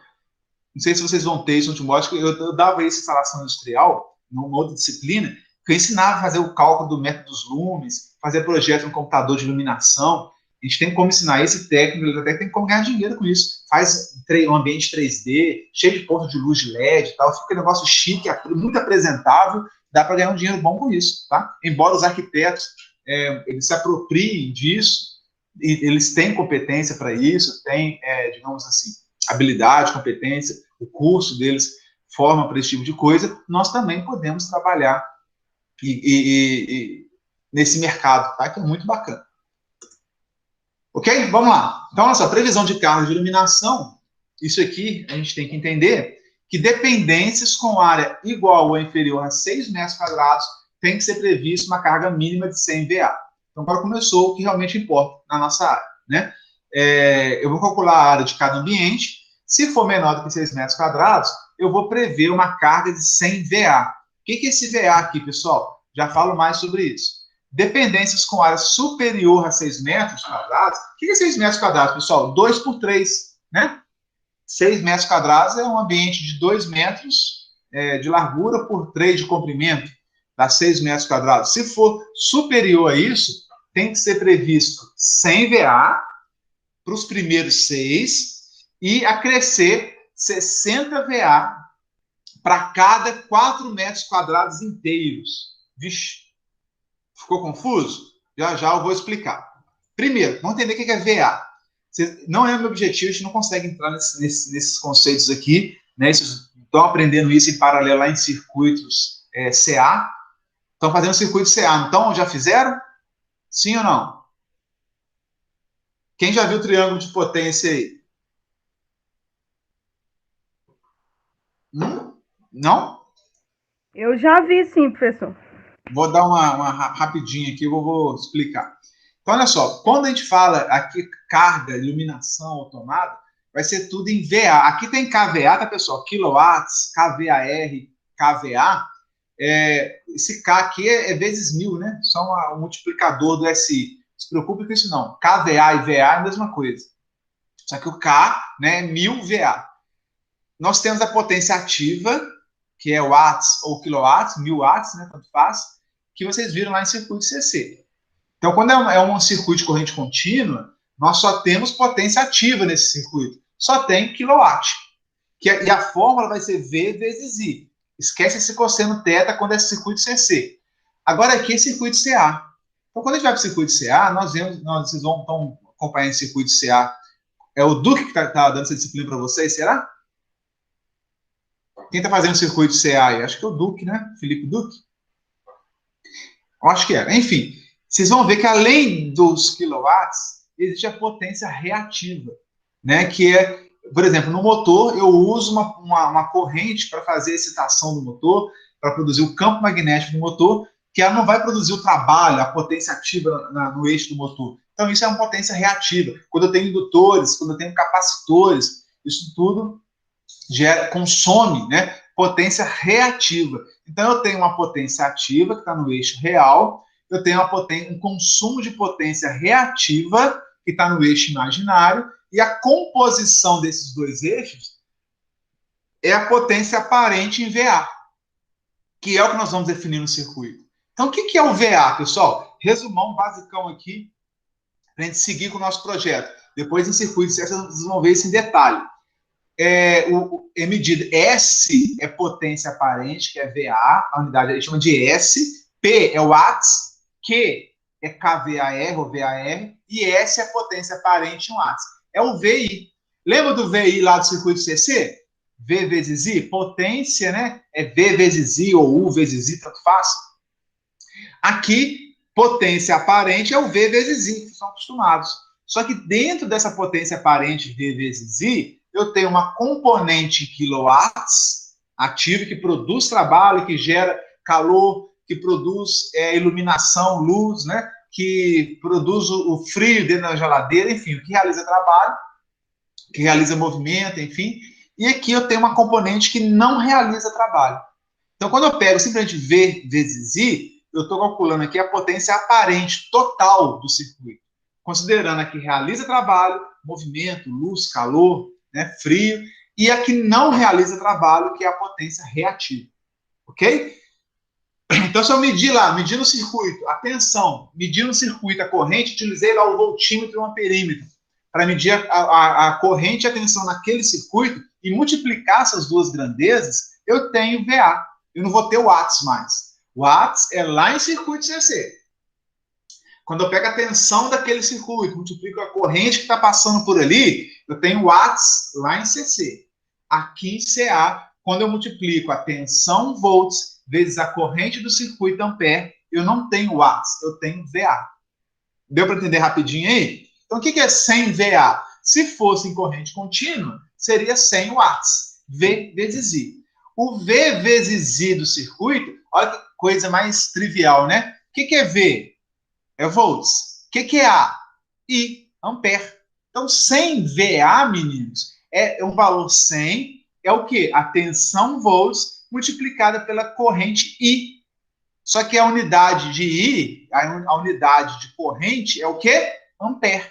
não sei se vocês vão ter isso no último módulo, eu dava essa instalação industrial, numa outra disciplina, que eu ensinava a fazer o cálculo do método dos lumes, fazer projeto no computador de iluminação. A gente tem como ensinar esse técnico, ele até tem como ganhar dinheiro com isso. Faz um ambiente 3D, cheio de pontos de luz de LED e tal, fica um negócio chique, muito apresentável, dá para ganhar um dinheiro bom com isso, tá? Embora os arquitetos eles se apropriem disso, e eles têm competência para isso, têm, digamos assim, habilidade, competência, o curso deles forma para esse tipo de coisa, nós também podemos trabalhar nesse mercado, tá? Que é muito bacana. Ok? Vamos lá. Então, nossa previsão de carga de iluminação, isso aqui a gente tem que entender que dependências com área igual ou inferior a 6 metros quadrados tem que ser previsto uma carga mínima de 100 VA. Então, agora começou o que realmente importa na nossa área, né? Eu vou calcular a área de cada ambiente. Se for menor do que 6 metros quadrados, eu vou prever uma carga de 100 VA. O que é esse VA aqui, pessoal? Já falo mais sobre isso. Dependências com área superior a 6 metros quadrados. O que é 6 metros quadrados, pessoal? 2 por 3, né? 6 metros quadrados é um ambiente de 2 metros de largura por 3 de comprimento, dá 6 metros quadrados. Se for superior a isso, tem que ser previsto 100 VA para os primeiros 6 e acrescer 60 VA para cada 4 metros quadrados inteiros. Vixe, ficou confuso? Já já eu vou explicar. Primeiro, vamos entender o que é VA. Não é o meu objetivo, a gente não consegue entrar nesses conceitos aqui, né? Vocês estão aprendendo isso em paralelo lá em circuitos CA. Estão fazendo circuito CA, então já fizeram? Sim ou não? Quem já viu o triângulo de potência aí? Não? Eu já vi, sim, professor. Vou dar uma rapidinha aqui, eu vou explicar. Então, olha só, quando a gente fala aqui carga, iluminação, tomada, vai ser tudo em VA. Aqui tem KVA, tá, pessoal? Kilowatts, KVAR, KVA. Esse K aqui é vezes 1000, né? Só um multiplicador do SI. Não se preocupe com isso, não. KVA e VA é a mesma coisa. Só que o K, né, é 1000 VA. Nós temos a potência ativa, que é watts ou kilowatts, 1000 watts, né, tanto faz, que vocês viram lá em circuito CC. Então, quando é um circuito de corrente contínua, nós só temos potência ativa nesse circuito. Só tem quilowatt. E a fórmula vai ser V vezes I. Esquece esse cosseno θ quando é circuito CC. Agora aqui é circuito CA. Então, quando a gente vai para o circuito CA, vocês vão acompanhar esse circuito CA. É o Duque que está dando essa disciplina para vocês, será? Quem está fazendo o circuito CA aí? Acho que é o Duque, né? Felipe Duque? Eu acho que é. Enfim, vocês vão ver que além dos quilowatts, existe a potência reativa, né? Que é, por exemplo, no motor, eu uso uma corrente para fazer a excitação do motor, para produzir o campo magnético do motor, que ela não vai produzir o trabalho, a potência ativa no eixo do motor. Então, isso é uma potência reativa. Quando eu tenho indutores, quando eu tenho capacitores, isso tudo consome, né, potência reativa. Então, eu tenho uma potência ativa, que está no eixo real, eu tenho um consumo de potência reativa, que está no eixo imaginário, e a composição desses dois eixos é a potência aparente em VA, que é o que nós vamos definir no circuito. Então, o que é o VA, pessoal? Resumão basicão aqui, para a gente seguir com o nosso projeto. Depois, em circuito, vocês vão ver isso em detalhe. É medida S é potência aparente, que é VA, a unidade a gente chama de S, P é watts, Q é kVAR ou VAR, e S é potência aparente em watts. É o VI. Lembra do VI lá do circuito CC? V vezes I, potência, né? É V vezes I ou U vezes I, tanto faz. Aqui, potência aparente é o V vezes I, que são acostumados. Só que dentro dessa potência aparente V vezes I, eu tenho uma componente em quilowatts ativa que produz trabalho, que gera calor, que produz iluminação, luz, né? Que produz o frio dentro da geladeira, enfim, que realiza trabalho, que realiza movimento, enfim. E aqui eu tenho uma componente que não realiza trabalho. Então, quando eu pego simplesmente V vezes I, eu estou calculando aqui a potência aparente total do circuito, considerando a que realiza trabalho, movimento, luz, calor, né, frio, e a que não realiza trabalho, que é a potência reativa. Ok? Então, se eu medir no circuito a tensão, medir no circuito a corrente, utilizei lá o voltímetro e o amperímetro para medir a corrente e a tensão naquele circuito e multiplicar essas duas grandezas, eu tenho VA. Eu não vou ter watts mais. Watts é lá em circuito CC. Quando eu pego a tensão daquele circuito, multiplico a corrente que está passando por ali, eu tenho watts lá em CC. Aqui em CA, quando eu multiplico a tensão volts vezes a corrente do circuito ampere, eu não tenho watts, eu tenho VA. Deu para entender rapidinho aí? Então, o que é 100 VA? Se fosse em corrente contínua, seria 100 watts, V vezes I. O V vezes I do circuito, olha que coisa mais trivial, né? O que é V? é volts. O que é A? I, ampere. Então, 100 VA, meninos, é um valor 100, é o quê? A tensão volts multiplicada pela corrente I. Só que a unidade de I, a unidade de corrente é o quê? Ampere.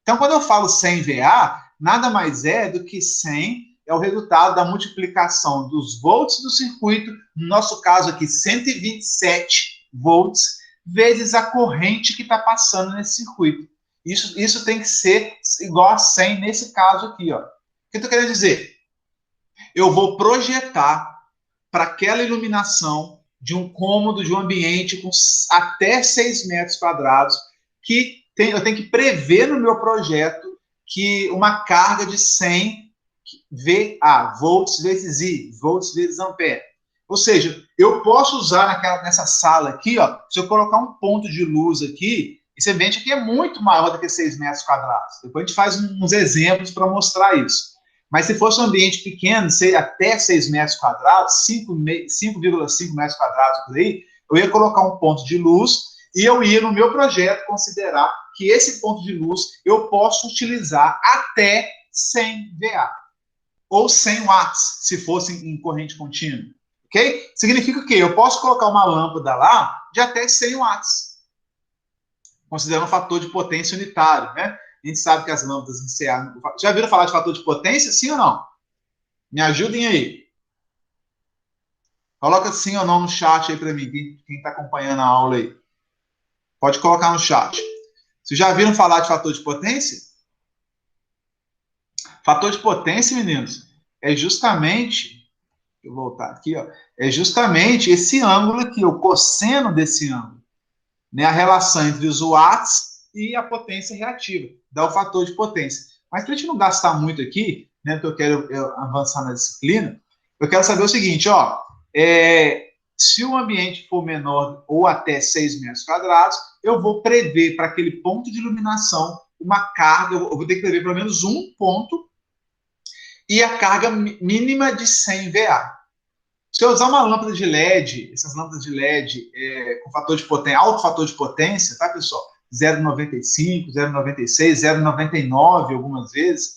Então, quando eu falo 100 VA, nada mais é do que 100 é o resultado da multiplicação dos volts do circuito, no nosso caso aqui, 127 volts, vezes a corrente que está passando nesse circuito. Isso tem que ser igual a 100 nesse caso aqui. Ó. O que eu estou querendo dizer? Eu vou projetar para aquela iluminação de um cômodo, de um ambiente com até 6 metros quadrados, que eu tenho que prever no meu projeto que uma carga de 100 VA, volts vezes I, volts vezes ampere. Ou seja, eu posso usar nessa sala aqui, ó, se eu colocar um ponto de luz aqui, esse ambiente aqui é muito maior do que 6 metros quadrados. Depois a gente faz uns exemplos para mostrar isso. Mas se fosse um ambiente pequeno, até 6 metros quadrados, 5,5 metros quadrados por aí, eu ia colocar um ponto de luz e eu ia, no meu projeto, considerar que esse ponto de luz eu posso utilizar até 100 VA. Ou 100 watts, se fosse em corrente contínua. Ok? Significa o quê? Eu posso colocar uma lâmpada lá de até 100 watts. Considerando um fator de potência unitário, né? A gente sabe que as lâmpadas em CA... Já viram falar de fator de potência, sim ou não? Me ajudem aí. Coloca sim ou não no chat aí para mim, quem está acompanhando a aula aí. Pode colocar no chat. Vocês já viram falar de fator de potência? Fator de potência, meninos, é justamente... Deixa eu voltar aqui, ó. É justamente esse ângulo aqui, o cosseno desse ângulo. Né, a relação entre os watts e a potência reativa, dá o fator de potência. Mas para a gente não gastar muito aqui, né, porque eu quero avançar na disciplina, eu quero saber o seguinte, ó, se o ambiente for menor ou até 6 metros quadrados, eu vou prever para aquele ponto de iluminação uma carga, eu vou ter que prever pelo menos um ponto e a carga mínima de 100 VA. Se eu usar uma lâmpada de LED, essas lâmpadas de LED com fator de potência, alto fator de potência, tá, pessoal? 0,95, 0,96, 0,99 algumas vezes,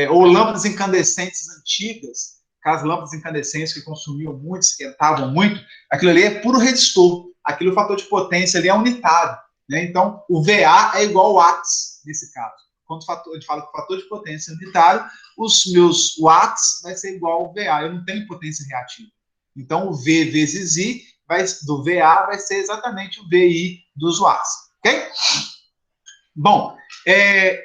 ou lâmpadas incandescentes antigas, aquelas lâmpadas incandescentes que consumiam muito, esquentavam muito, aquilo ali é puro resistor, aquilo, o fator de potência ali é unitário, né? Então, o VA é igual ao watts, nesse caso. Quando a gente fala que o fator de potência é unitário, os meus watts vai ser igual ao VA. Eu não tenho potência reativa. Então, o V vezes I do VA vai ser exatamente o VI dos watts. Ok? Bom,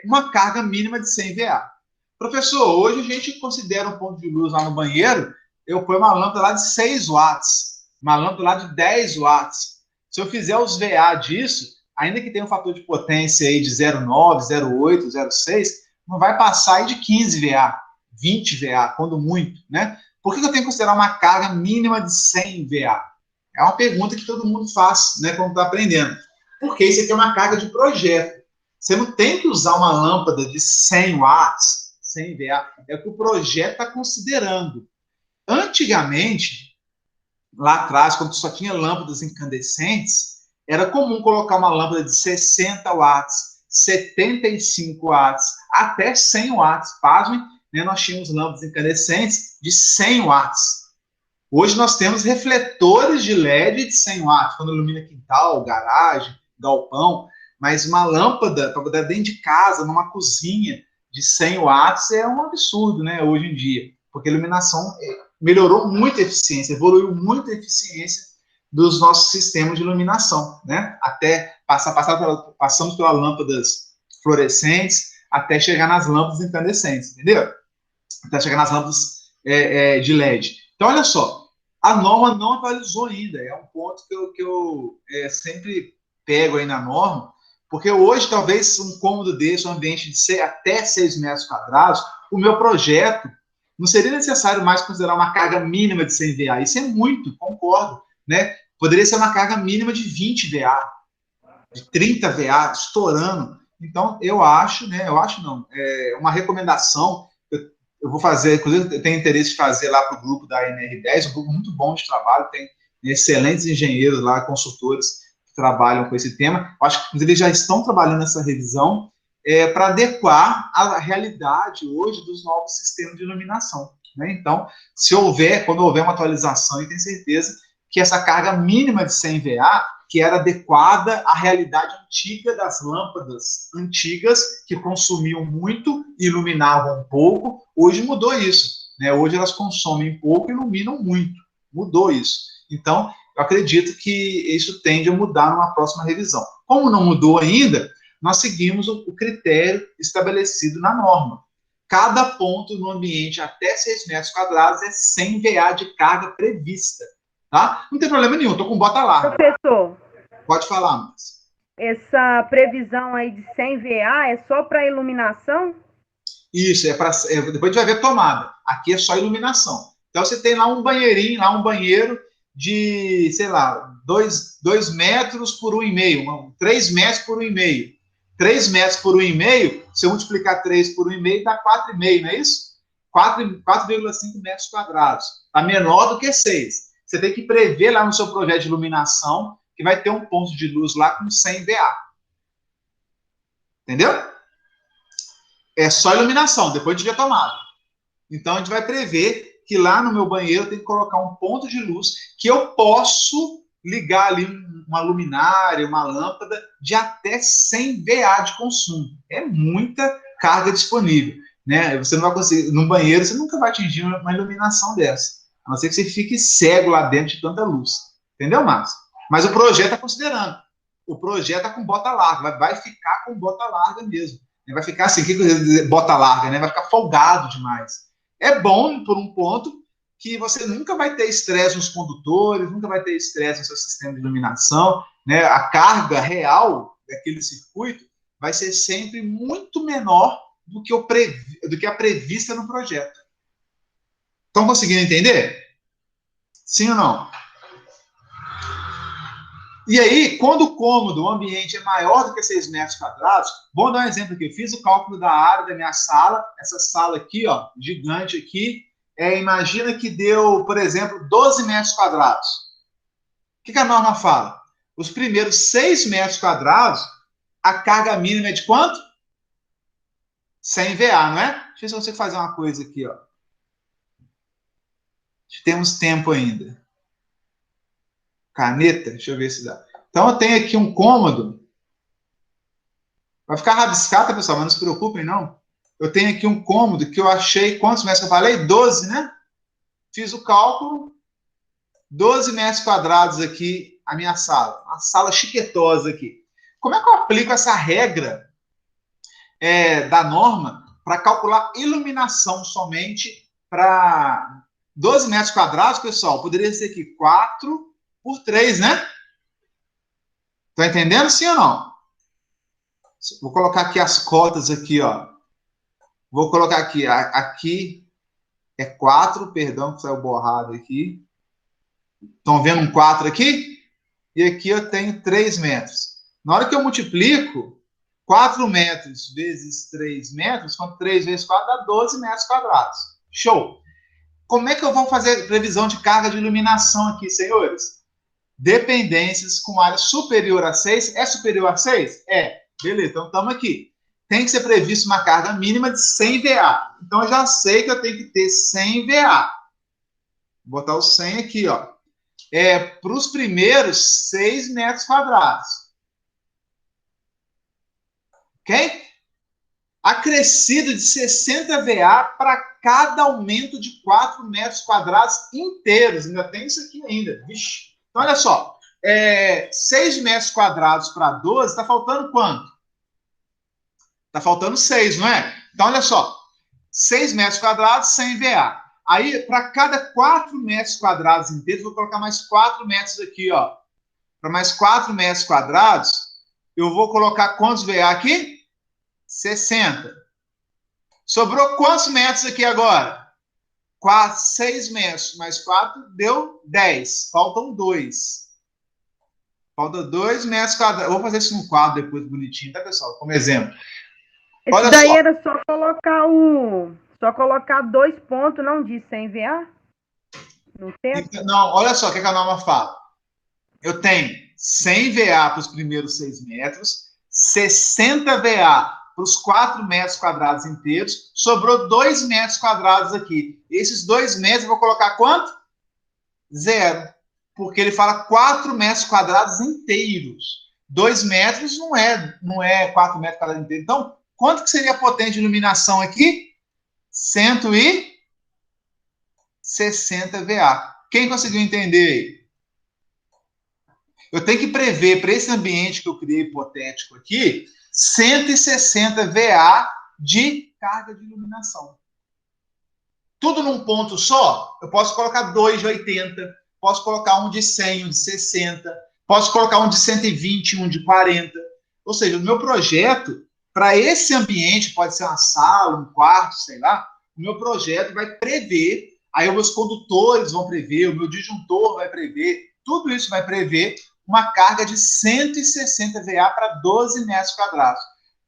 uma carga mínima de 100 VA. Professor, hoje a gente considera um ponto de luz lá no banheiro, eu ponho uma lâmpada lá de 6 watts, uma lâmpada lá de 10 watts. Se eu fizer os VA disso, ainda que tenha um fator de potência aí de 0,9, 0,8, 0,6, não vai passar aí de 15 VA, 20 VA, quando muito, né? Por que eu tenho que considerar uma carga mínima de 100 VA? É uma pergunta que todo mundo faz, né, quando está aprendendo. Porque isso aqui é uma carga de projeto. Você não tem que usar uma lâmpada de 100 watts, 100 VA, é o que o projeto está considerando. Antigamente, lá atrás, quando só tinha lâmpadas incandescentes, era comum colocar uma lâmpada de 60 watts, 75 watts, até 100 watts. Pasmem, né, nós tínhamos lâmpadas incandescentes de 100 watts. Hoje nós temos refletores de LED de 100 watts, quando ilumina quintal, garagem, galpão, mas uma lâmpada para botar dentro de casa, numa cozinha, de 100 watts é um absurdo, né, hoje em dia, porque a iluminação melhorou muito a eficiência, evoluiu muito a eficiência dos nossos sistemas de iluminação, né? Até passamos pelas lâmpadas fluorescentes, até chegar nas lâmpadas incandescentes, entendeu? Até chegar nas lâmpadas de LED. Então, olha só, a norma não atualizou ainda, é um ponto que eu sempre pego aí na norma, porque hoje, talvez, um cômodo desse, um ambiente de até 6 metros quadrados, o meu projeto, não seria necessário mais considerar uma carga mínima de 100 VA, isso é muito, concordo, né? Poderia ser uma carga mínima de 20 VA, de 30 VA, estourando. Então, eu acho, né? Eu acho não. Uma recomendação, eu vou fazer, inclusive, eu tenho interesse de fazer lá para o grupo da NR10, um grupo muito bom de trabalho, tem excelentes engenheiros lá, consultores, que trabalham com esse tema. Eu acho que eles já estão trabalhando nessa revisão para adequar a realidade hoje dos novos sistemas de iluminação, né? Então, quando houver uma atualização, eu tenho certeza que essa carga mínima de 100 VA, que era adequada à realidade antiga das lâmpadas antigas, que consumiam muito e iluminavam pouco, hoje mudou isso, né? Hoje elas consomem pouco e iluminam muito. Mudou isso. Então, eu acredito que isso tende a mudar numa próxima revisão. Como não mudou ainda, nós seguimos o critério estabelecido na norma. Cada ponto no ambiente até 6 metros quadrados é 100 VA de carga prevista. Tá? Não tem problema nenhum, estou com bota larga. Professor, pode falar, mas essa previsão aí de 100 VA é só para iluminação? Isso, depois a gente vai ver tomada. Aqui é só iluminação. Então, você tem lá um banheirinho, lá um banheiro de, sei lá, 2 metros por 1,5, 3 metros por 1,5. 3 metros por 1,5, se eu multiplicar 3 por 1,5, dá 4,5, não é isso? 4,5 metros quadrados. Está menor do que 6. Você tem que prever lá no seu projeto de iluminação que vai ter um ponto de luz lá com 100 VA. Entendeu? É só iluminação, depois de tomada. Então, a gente vai prever que lá no meu banheiro eu tenho que colocar um ponto de luz que eu posso ligar ali uma luminária, uma lâmpada de até 100 VA de consumo. É muita carga disponível, né? Você não vai conseguir, no banheiro você nunca vai atingir uma iluminação dessa, a não ser que você fique cego lá dentro de tanta luz. Entendeu, Márcio? Mas o projeto está considerando. O projeto está com bota larga, vai ficar com bota larga mesmo. Vai ficar assim, o que quer dizer bota larga, né? Vai ficar folgado demais. É bom, por um ponto, que você nunca vai ter estresse nos condutores, nunca vai ter estresse no seu sistema de iluminação, né? A carga real daquele circuito vai ser sempre muito menor do que a prevista no projeto. Estão conseguindo entender? Sim ou não? E aí, quando o cômodo, o ambiente é maior do que 6 metros quadrados, vou dar um exemplo aqui. Eu fiz o cálculo da área da minha sala, essa sala aqui, ó, gigante aqui, imagina que deu, por exemplo, 12 metros quadrados. O que a norma fala? Os primeiros 6 metros quadrados, a carga mínima é de quanto? 100 VA, não é? Deixa eu ver se eu consigo fazer uma coisa aqui, ó. Temos tempo ainda. Caneta, deixa eu ver se dá. Então, eu tenho aqui um cômodo. Vai ficar rabiscado, pessoal, mas não se preocupem, não. Eu tenho aqui um cômodo que eu achei, quantos metros que eu falei? 12, né? Fiz o cálculo. 12 metros quadrados aqui, a minha sala. Uma sala chiquetosa aqui. Como é que eu aplico essa regra da norma para calcular iluminação somente para 12 metros quadrados, pessoal? Poderia ser aqui 4 por 3, né? Tá entendendo, sim ou não? Vou colocar aqui as cotas aqui, ó. Vou colocar aqui, aqui é 4, perdão que saiu borrado aqui. Estão vendo um 4 aqui? E aqui eu tenho 3 metros. Na hora que eu multiplico, 4 metros vezes 3 metros, quanto 3 vezes 4 dá 12 metros quadrados. Show! Como é que eu vou fazer previsão de carga de iluminação aqui, senhores? Dependências com área superior a 6. É superior a 6? É. Beleza, então estamos aqui. Tem que ser prevista uma carga mínima de 100 VA. Então, eu já sei que eu tenho que ter 100 VA. Vou botar o 100 aqui, ó. Para os primeiros 6 metros quadrados. Ok? Acrescido de 60 VA para cada aumento de 4 metros quadrados inteiros. Ainda tem isso aqui ainda. Vixe. Então, olha só, 6 metros quadrados para 12, está faltando quanto? Está faltando 6, não é? Então, olha só, 6 metros quadrados, 100 VA. Aí, para cada 4 metros quadrados inteiros, vou colocar mais 4 metros aqui, ó. Para mais 4 metros quadrados, eu vou colocar quantos VA aqui? 60. Sobrou quantos metros aqui agora? 6 metros mais 4 deu 10. Faltam 2. Falta 2 metros quadrados. Eu vou fazer isso no quadro depois, bonitinho, tá, pessoal? Como exemplo. Olha Esse daí só. Era só colocar 2 pontos, não diz 100 VA? No tempo? Não, olha só o que a norma fala. eu tenho 100 VA para os primeiros 6 metros, 60 VA para os 4 metros quadrados inteiros, sobrou 2 metros quadrados aqui. Esses 2 metros eu vou colocar quanto? 0. Porque ele fala 4 metros quadrados inteiros. 2 metros não é 4 metros quadrados inteiros. Então, quanto que seria a potência de iluminação aqui? 160 VA. Quem conseguiu entender aí? Eu tenho que prever para esse ambiente que eu criei hipotético aqui, 160 VA de carga de iluminação. Tudo num ponto só, eu posso colocar 2 de 80, posso colocar um de 100, um de 60, posso colocar um de 120, um de 40. Ou seja, o meu projeto, para esse ambiente, pode ser uma sala, um quarto, sei lá, o meu projeto vai prever, aí os meus condutores vão prever, o meu disjuntor vai prever, tudo isso vai prever uma carga de 160 VA para 12 metros quadrados.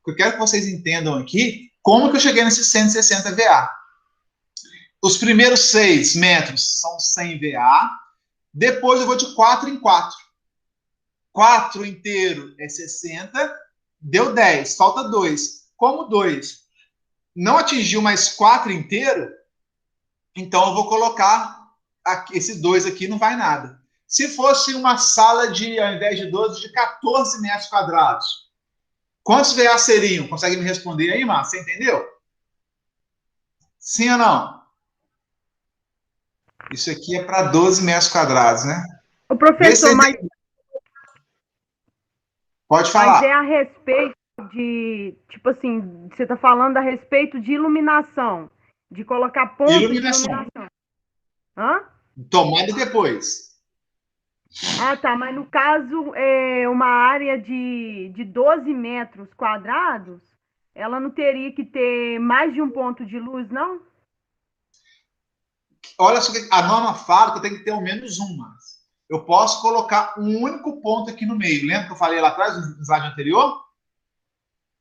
Eu quero que vocês entendam aqui como que eu cheguei nesses 160 VA. Os primeiros 6 metros são 100 VA, depois eu vou de 4 em 4. 4 inteiro é 60, deu 10, falta 2. Como 2 não atingiu mais 4 inteiro, então eu vou colocar aqui, esse 2 aqui não vai nada. Se fosse uma sala de, ao invés de 12, de 14 metros quadrados, quantos VA seriam? Consegue me responder aí, Márcio? Você entendeu? Sim ou não? Isso aqui é para 12 metros quadrados, né? O professor, mas... Pode falar. Mas é a respeito de, tipo assim, você está falando a respeito de iluminação, de colocar pontos de iluminação. Hã? Tomada depois. Ah, tá, mas no caso, uma área de 12 metros quadrados, ela não teria que ter mais de um ponto de luz, não? Olha só, a norma fala que eu tenho que ter ao menos uma. Eu posso colocar um único ponto aqui no meio. Lembra que eu falei lá atrás, no slide anterior? O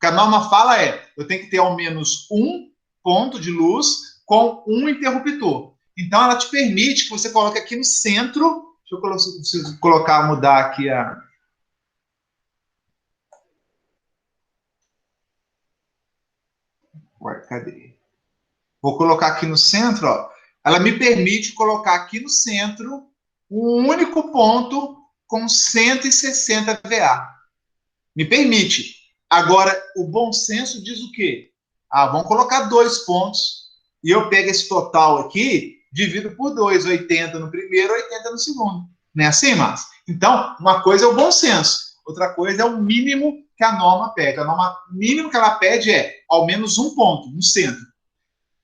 que a norma fala eu tenho que ter ao menos um ponto de luz com um interruptor. Então, ela te permite que você coloque aqui no centro. Deixa eu colocar, mudar aqui a... Ué, cadê? Vou colocar aqui no centro, ó. Ela me permite colocar aqui no centro um único ponto com 160 VA. Me permite. Agora, o bom senso diz o quê? Vamos colocar 2 pontos e eu pego esse total aqui, divido por 2, 80 no primeiro, 80 no segundo. Não é assim, Márcio? Então, uma coisa é o bom senso, outra coisa é o mínimo que a norma pede. A norma mínimo que ela pede é ao menos um ponto no centro.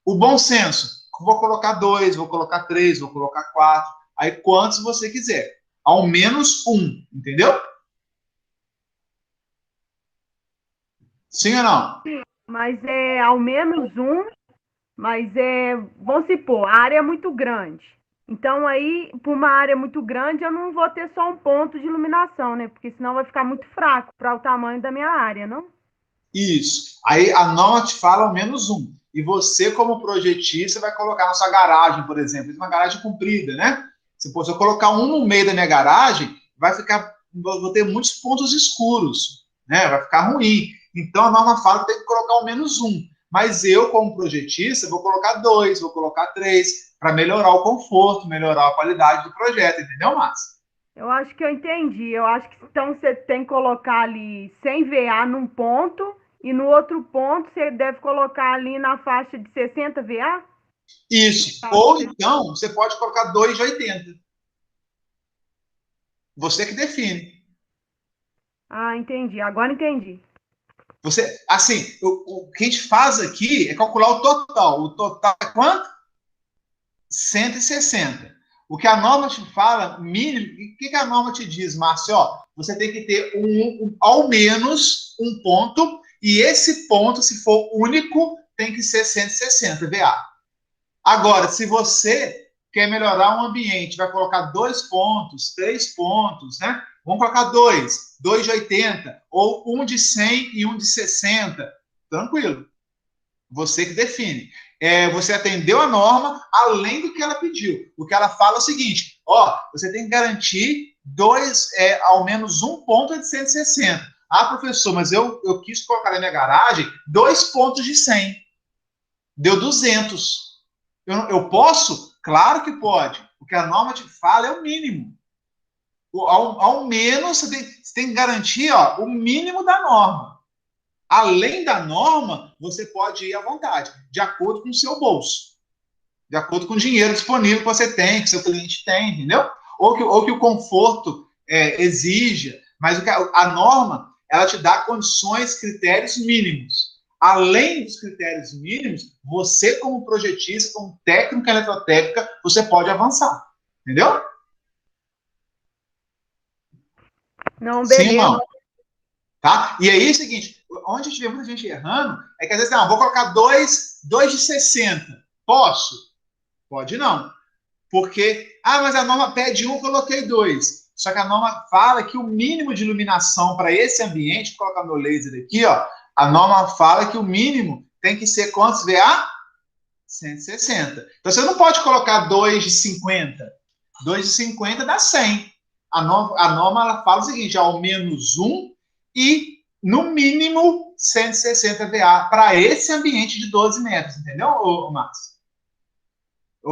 O bom senso, vou colocar 2, vou colocar 3, vou colocar 4, aí quantos você quiser. Ao menos um, entendeu? Sim ou não? Mas é ao menos um, mas vamos supor, a área é muito grande. Então, aí, por uma área muito grande, eu não vou ter só um ponto de iluminação, né? Porque senão vai ficar muito fraco para o tamanho da minha área, não? Isso. Aí a norma te fala ao menos um. E você, como projetista, vai colocar na sua garagem, por exemplo, uma garagem comprida, né? Se eu colocar um no meio da minha garagem, vou ter muitos pontos escuros, né? Vai ficar ruim. Então a norma fala que tem que colocar ao menos um. Mas eu, como projetista, vou colocar 2, vou colocar 3, para melhorar o conforto, melhorar a qualidade do projeto, entendeu, Márcia? Eu acho que eu entendi. Eu acho que então você tem que colocar ali 100 VA num ponto e no outro ponto você deve colocar ali na faixa de 60 VA? Isso. Ou então você pode colocar 2 de 80. Você que define. Ah, entendi. Agora entendi. Você, assim, o que a gente faz aqui é calcular o total. O total é quanto? 160. O que a norma te fala, mínimo, o que a norma te diz, Márcio? Ó, você tem que ter ao menos um ponto, e esse ponto, se for único, tem que ser 160 VA. Agora, se você quer melhorar um ambiente, vai colocar 2 pontos, 3 pontos, né? Vamos colocar 2 de 80, ou um de 100 e um de 60. Tranquilo. Você que define. Você atendeu a norma além do que ela pediu. O que ela fala é o seguinte, você tem que garantir ao menos um ponto é de 160. Ah, professor, mas eu quis colocar na minha garagem 2 pontos de 100. Deu 200. Eu posso? Claro que pode. O que a norma te fala é o mínimo. Ao menos, você tem que garantir o mínimo da norma. Além da norma, você pode ir à vontade, de acordo com o seu bolso. De acordo com o dinheiro disponível que você tem, que o seu cliente tem, entendeu? Ou que o conforto exija. Mas a norma, ela te dá condições, critérios mínimos. Além dos critérios mínimos, você, como projetista, como técnica eletrotécnica, você pode avançar. Entendeu? Não, beleza. Sim, não. Tá? E aí é o seguinte, onde tiver muita gente errando, é que às vezes, vou colocar 2 de 60. Posso? Pode não. Porque, mas a norma pede 1, coloquei 2. Só que a norma fala que o mínimo de iluminação para esse ambiente, vou colocar meu laser aqui, a norma fala que o mínimo tem que ser quantos VA? 160. Então você não pode colocar 2 de 50. 2 de 50 dá 100. A norma ela fala o seguinte, ao menos 1 e, no mínimo, 160 VA para esse ambiente de 12 metros. Entendeu, Márcio?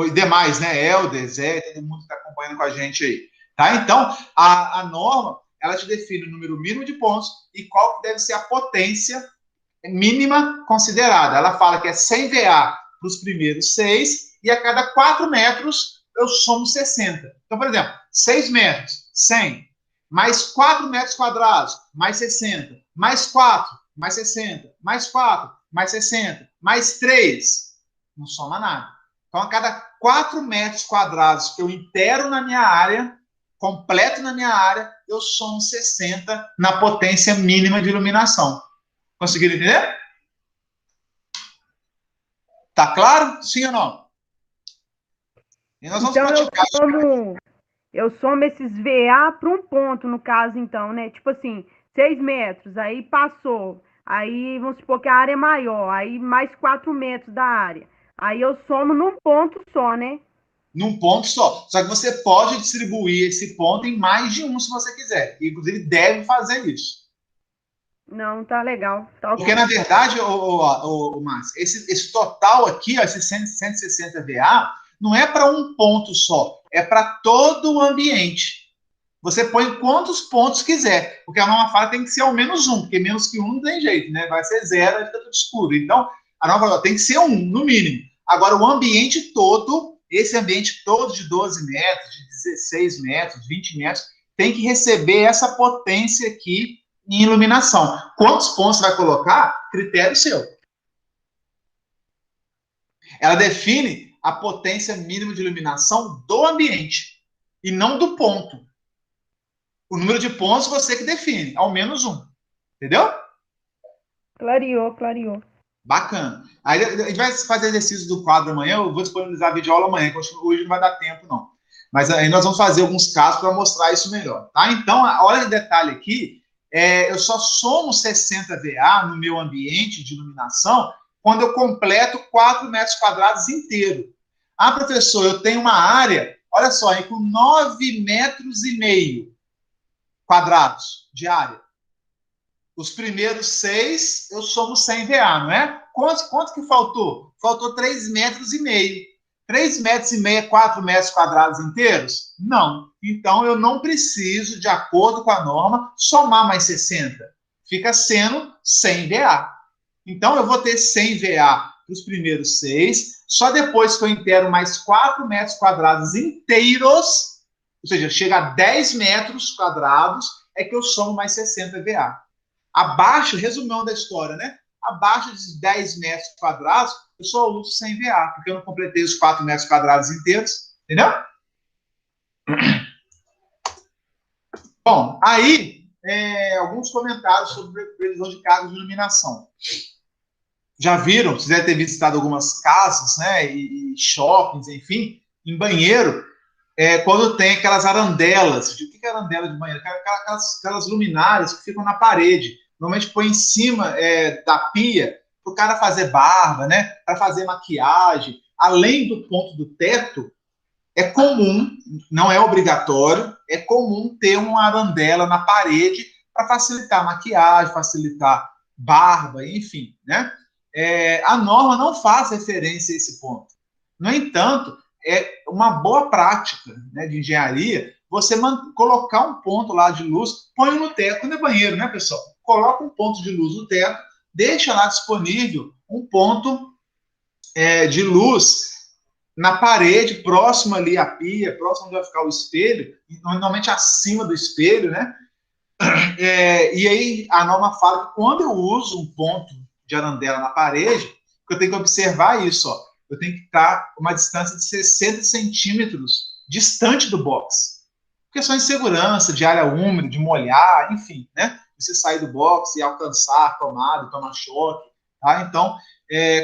E demais, né? Helder, Zé, todo mundo que está acompanhando com a gente aí. Tá? Então, a norma, ela te define o número mínimo de pontos e qual deve ser a potência mínima considerada. Ela fala que é 100 VA para os primeiros 6 e a cada 4 metros eu somo 60. Então, por exemplo, 6 metros, 100, mais 4 metros quadrados, mais 60, mais 4, mais 60, mais 4, mais 60, mais 3, não soma nada. Então, a cada 4 metros quadrados que eu intero na minha área, completo na minha área, eu somo 60 na potência mínima de iluminação. Conseguiram entender? Tá claro? Sim ou não? E nós vamos praticar. Eu somo esses VA para um ponto, no caso, então, né? Tipo assim, 6 metros, aí passou. Aí, vamos supor que a área é maior, aí mais 4 metros da área. Aí eu somo num ponto só, né? Num ponto só. Só que você pode distribuir esse ponto em mais de um, se você quiser. Inclusive, deve fazer isso. Não, tá legal. Tá Porque, na verdade, Márcio, esse total aqui, esse 160 VA, não é para um ponto só. É para todo o ambiente. Você põe quantos pontos quiser. Porque a norma fala que tem que ser ao menos 1. Porque menos que 1 não tem jeito, né? Vai ser 0, vai ficar tudo escuro. Então, a norma fala tem que ser 1, no mínimo. Agora, o ambiente todo, esse ambiente todo de 12 metros, de 16 metros, 20 metros, tem que receber essa potência aqui em iluminação. Quantos pontos você vai colocar? Critério seu. Ela define a potência mínima de iluminação do ambiente e não do ponto. O número de pontos você que define, ao menos 1. Entendeu? Clareou. Bacana. Aí a gente vai fazer exercício do quadro amanhã, eu vou disponibilizar a videoaula amanhã, que hoje não vai dar tempo, não. Mas aí nós vamos fazer alguns casos para mostrar isso melhor. Tá? Então, olha o detalhe aqui, eu só somo 60 VA no meu ambiente de iluminação quando eu completo 4 metros quadrados inteiro. Ah, professor, eu tenho uma área, olha só, aí com 9,5 metros quadrados de área. Os primeiros 6, eu somo 100 VA, não é? Quanto que faltou? Faltou 3,5 metros. 3,5 metros é 4 metros quadrados inteiros? Não. Então, eu não preciso, de acordo com a norma, somar mais 60. Fica sendo 100 VA. Então, eu vou ter 100 VA para os primeiros 6, só depois que eu intero mais 4 metros quadrados inteiros, ou seja, chega a 10 metros quadrados, é que eu somo mais 60 VA. Abaixo, resumão da história, né? Abaixo de 10 metros quadrados, eu só uso 100 VA, porque eu não completei os 4 metros quadrados inteiros, entendeu? Bom, aí, alguns comentários sobre previsão de carga de iluminação. Já viram, vocês devem ter visitado algumas casas, né, e shoppings, enfim, em banheiro, quando tem aquelas arandelas. O que é arandela de banheiro? Aquelas luminárias que ficam na parede. Normalmente põe em cima da pia para o cara fazer barba, né? Para fazer maquiagem. Além do ponto do teto, É comum, não é obrigatório, é comum ter uma arandela na parede para facilitar a maquiagem, facilitar barba, enfim, né? A norma não faz referência a esse ponto. No entanto, é uma boa prática, né, de engenharia você colocar um ponto lá de luz, põe no teto, quando é banheiro, né, pessoal? Coloca um ponto de luz no teto, deixa lá disponível um ponto de luz na parede, próximo ali à pia, próximo onde vai ficar o espelho, normalmente acima do espelho, né? E aí a norma fala que quando eu uso um ponto de arandela na parede, eu tenho que observar isso, ó. Eu tenho que estar uma distância de 60 centímetros distante do box. Questões de segurança, de área úmida, de molhar, enfim, né? Você sair do box e alcançar a tomada, tomar choque, tá? Então,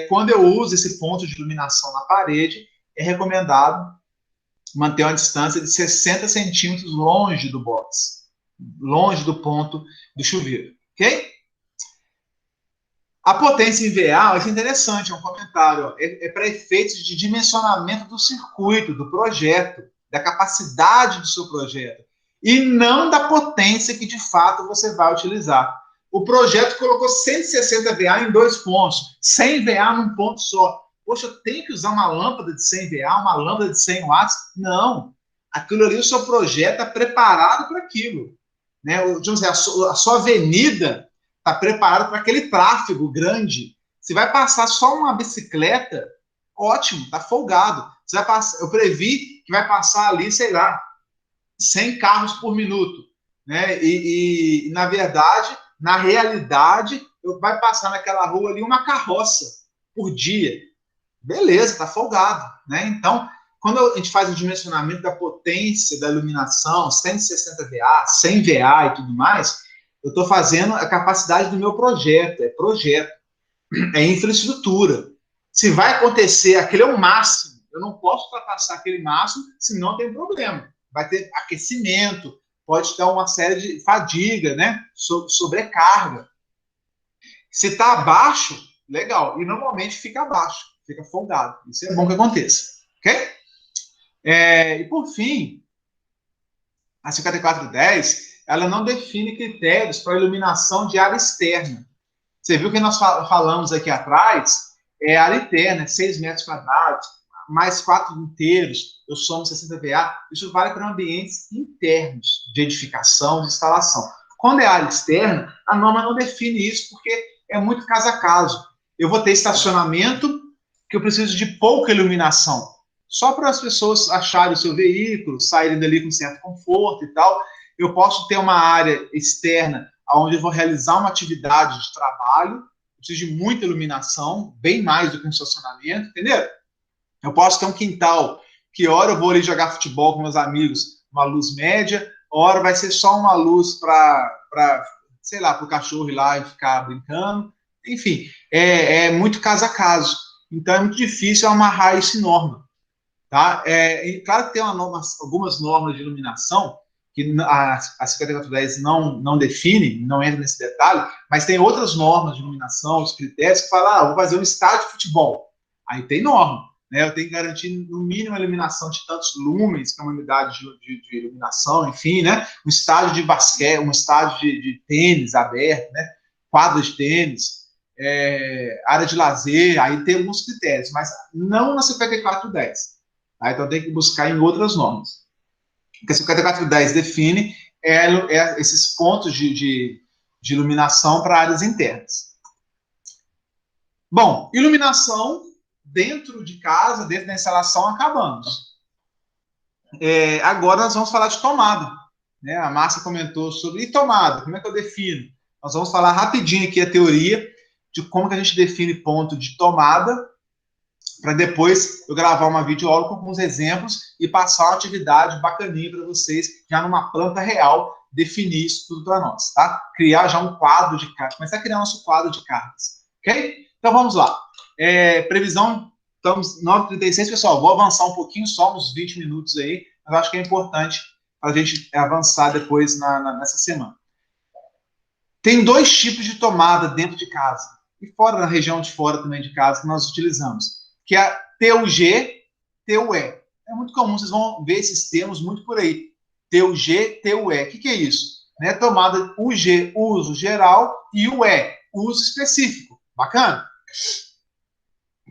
quando eu uso esse ponto de iluminação na parede, é recomendado manter uma distância de 60 centímetros longe do box, longe do ponto do chuveiro, ok? A potência em VA, isso é interessante, é um comentário, para efeitos de dimensionamento do circuito, do projeto, da capacidade do seu projeto, e não da potência que de fato você vai utilizar. O projeto colocou 160 VA em 2 pontos, 100 VA num ponto só. Poxa, eu tenho que usar uma lâmpada de 100 VA, uma lâmpada de 100 watts? Não. Aquilo ali, o seu projeto é preparado para aquilo. Né? A sua avenida está preparada para aquele tráfego grande. Se vai passar só uma bicicleta, ótimo, está folgado. Você vai passar, eu previ que vai passar ali, sei lá, 100 carros por minuto. Né? E na verdade, na realidade, vai passar naquela rua ali uma carroça por dia. Beleza, está folgado. Né? Então, quando a gente faz o dimensionamento da potência da iluminação, 160 VA, 100 VA e tudo mais, eu estou fazendo a capacidade do meu projeto, é infraestrutura. Se vai acontecer, aquele é o máximo, eu não posso ultrapassar aquele máximo, senão tem problema. Vai ter aquecimento, pode ter uma série de fadiga, né? Sobrecarga. Se está abaixo, legal, e normalmente fica abaixo, fica folgado. Isso é bom que aconteça, ok? E por fim, a 5410, ela não define critérios para iluminação de área externa. Você viu que nós falamos aqui atrás, área interna, 6 metros quadrados, mais 4 inteiros, eu somo 60 VA, isso vale para ambientes internos de edificação, de instalação. Quando é área externa, a norma não define isso, porque é muito caso a caso. Eu vou ter estacionamento que eu preciso de pouca iluminação, só para as pessoas acharem o seu veículo, saírem dali com certo conforto e tal. Eu posso ter uma área externa onde eu vou realizar uma atividade de trabalho, preciso de muita iluminação, bem mais do que um estacionamento, entendeu? Eu posso ter um quintal que hora eu vou ali jogar futebol com meus amigos, uma luz média, hora vai ser só uma luz para sei lá, para o cachorro ir lá e ficar brincando. Enfim, é muito caso a caso. Então, é muito difícil amarrar isso em norma. Tá? Claro que tem algumas normas de iluminação que a 5410 não define, não entra nesse detalhe, mas tem outras normas de iluminação, os critérios que falam, vou fazer um estádio de futebol. Aí tem norma, né? Eu tenho que garantir no mínimo a iluminação de tantos lumens, que é uma unidade de iluminação, enfim, né? Um estádio de basquete, um estádio de tênis aberto, né? Quadra de tênis, área de lazer, aí tem alguns critérios, mas não na 5410. Tá? Então tem que buscar em outras normas. O que a 5410 define esses pontos de iluminação para áreas internas. Bom, iluminação dentro de casa, dentro da instalação, acabamos. Agora nós vamos falar de tomada. Né? A Márcia comentou sobre tomada, como é que eu defino? Nós vamos falar rapidinho aqui a teoria de como que a gente define ponto de tomada, para depois eu gravar uma videoaula com alguns exemplos e passar uma atividade bacaninha para vocês, já numa planta real, definir isso tudo para nós, tá? Criar já um quadro de cargas, começar a criar nosso quadro de cargas, ok? Então vamos lá. Previsão, estamos 9h36, pessoal, vou avançar um pouquinho, só uns 20 minutos aí, mas eu acho que é importante para a gente avançar depois nessa semana. Tem 2 tipos de tomada dentro de casa, e fora, na região de fora também de casa, que nós utilizamos, que é TUG, TUE. É muito comum, vocês vão ver esses termos muito por aí. TUG, TUE. O que é isso? Né? Tomada UG, uso geral, e UE, uso específico. Bacana?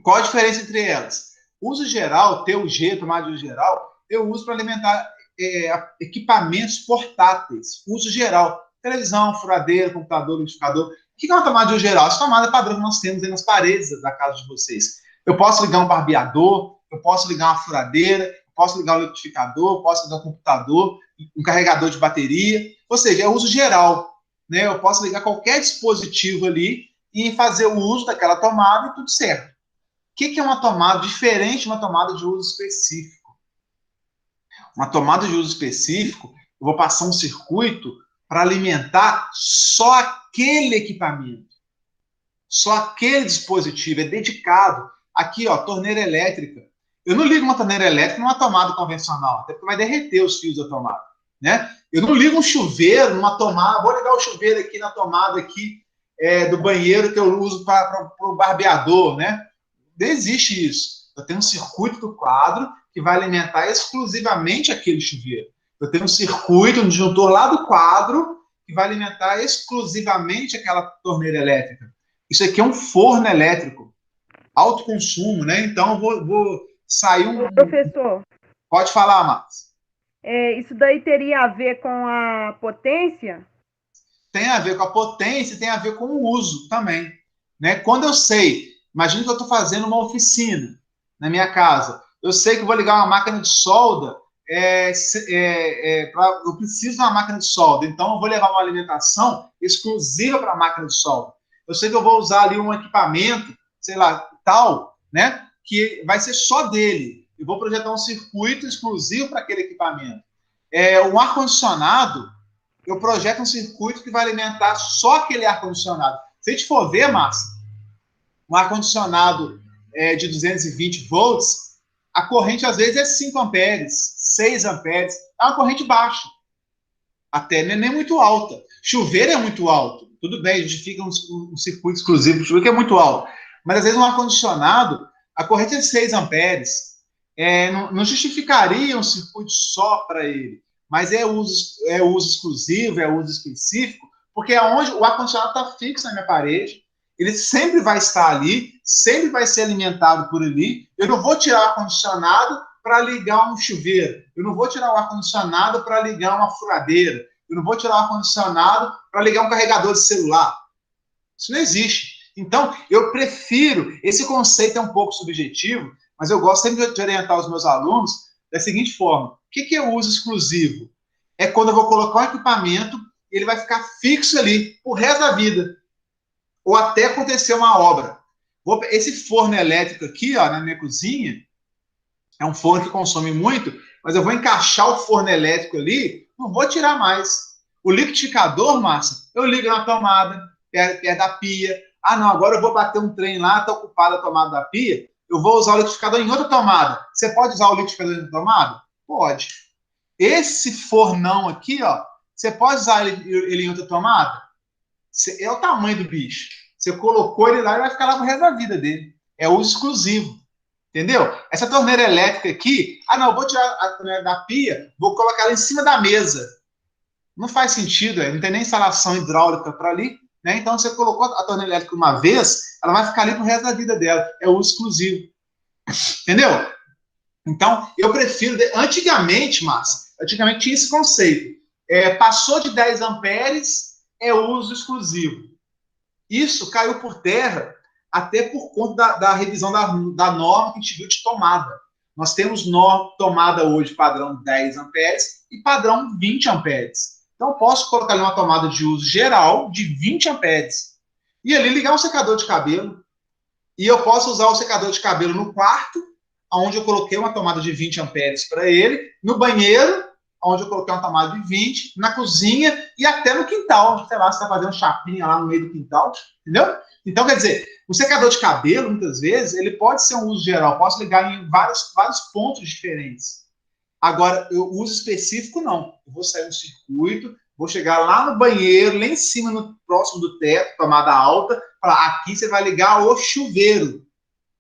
Qual a diferença entre elas? Uso geral, TUG, tomada de uso geral, eu uso para alimentar equipamentos portáteis. Uso geral. Televisão, furadeira, computador, liquidificador. O que é uma tomada de uso geral? Essa tomada padrão que nós temos aí nas paredes da casa de vocês. Eu posso ligar um barbeador, eu posso ligar uma furadeira, eu posso ligar um liquidificador, eu posso ligar um computador, um carregador de bateria. Ou seja, é uso geral. Né? Eu posso ligar qualquer dispositivo ali e fazer o uso daquela tomada e tudo certo. O que é uma tomada diferente de uma tomada de uso específico? Uma tomada de uso específico, eu vou passar um circuito para alimentar só aquele equipamento, só aquele dispositivo, é dedicado. Aqui, ó, torneira elétrica. Eu não ligo uma torneira elétrica numa tomada convencional, até porque vai derreter os fios da tomada, né? Eu não ligo um chuveiro numa tomada, vou ligar o chuveiro aqui na tomada aqui do banheiro que eu uso para o barbeador, né? Não existe isso. Eu tenho um circuito do quadro que vai alimentar exclusivamente aquele chuveiro. Eu tenho um circuito, um disjuntor lá do quadro que vai alimentar exclusivamente aquela torneira elétrica. Isso aqui é um forno elétrico, alto consumo, né? Então, vou sair um... Professor. Pode falar, Marcos. Isso daí teria a ver com a potência? Tem a ver com a potência e tem a ver com o uso também. Né? Quando eu sei, imagina que eu estou fazendo uma oficina na minha casa, eu sei que eu vou ligar uma máquina de solda, eu preciso de uma máquina de solda, então eu vou levar uma alimentação exclusiva para a máquina de solda. Eu sei que eu vou usar ali um equipamento, sei lá, tal, né, que vai ser só dele. Eu vou projetar um circuito exclusivo para aquele equipamento. Um ar-condicionado, eu projeto um circuito que vai alimentar só aquele ar-condicionado. Se a gente for ver, Márcia, um ar-condicionado de 220 volts, a corrente às vezes é 5 amperes, 6 amperes, é uma corrente baixa, até não é nem muito alta. Chuveiro é muito alto, tudo bem, a gente fica um circuito exclusivo de chuveiro que é muito alto, mas às vezes um ar-condicionado, a corrente é 6 amperes, não justificaria um circuito só para ele, mas é uso exclusivo, é uso específico, porque é onde o ar-condicionado está fixo na minha parede, ele sempre vai estar ali, sempre vai ser alimentado por ali. Eu não vou tirar o ar-condicionado para ligar um chuveiro. Eu não vou tirar o ar-condicionado para ligar uma furadeira. Eu não vou tirar o ar-condicionado para ligar um carregador de celular. Isso não existe. Então, eu prefiro... Esse conceito é um pouco subjetivo, mas eu gosto sempre de orientar os meus alunos da seguinte forma. O que é o uso exclusivo? É quando eu vou colocar um equipamento e ele vai ficar fixo ali o resto da vida. Ou até acontecer uma obra. Esse forno elétrico aqui, ó, na minha cozinha, é um forno que consome muito, mas eu vou encaixar o forno elétrico ali, não vou tirar mais. O liquidificador, Márcia, eu ligo na tomada, perto da pia. Ah, não, agora eu vou bater um trem lá, está ocupada a tomada da pia, eu vou usar o liquidificador em outra tomada. Você pode usar o liquidificador em outra tomada? Pode. Esse fornão aqui, ó, você pode usar ele em outra tomada? É o tamanho do bicho. Você colocou ele lá e vai ficar lá pro resto da vida dele. É uso exclusivo. Entendeu? Essa torneira elétrica aqui, eu vou tirar a torneira da pia, vou colocar ela em cima da mesa. Não faz sentido, não tem nem instalação hidráulica para ali, né? Então você colocou a torneira elétrica uma vez, ela vai ficar ali pro resto da vida dela. É uso exclusivo. Entendeu? Então, eu prefiro... Antigamente, Márcia, tinha esse conceito. Passou de 10 amperes, é uso exclusivo. Isso caiu por terra até por conta da revisão da norma que a gente viu de tomada. Nós temos tomada hoje padrão 10 amperes e padrão 20 amperes. Então, eu posso colocar ali uma tomada de uso geral de 20 amperes. E ali ligar um secador de cabelo. E eu posso usar o secador de cabelo no quarto, onde eu coloquei uma tomada de 20 amperes para ele, no banheiro, onde eu coloquei uma tomada de 20, na cozinha e até no quintal. Sei lá, você está fazendo chapinha lá no meio do quintal, entendeu? Então, quer dizer, o secador de cabelo, muitas vezes, ele pode ser um uso geral. Eu posso ligar em vários pontos diferentes. Agora, o uso específico, não. Eu vou sair um circuito, vou chegar lá no banheiro, lá em cima, próximo do teto, tomada alta, falar, aqui você vai ligar o chuveiro.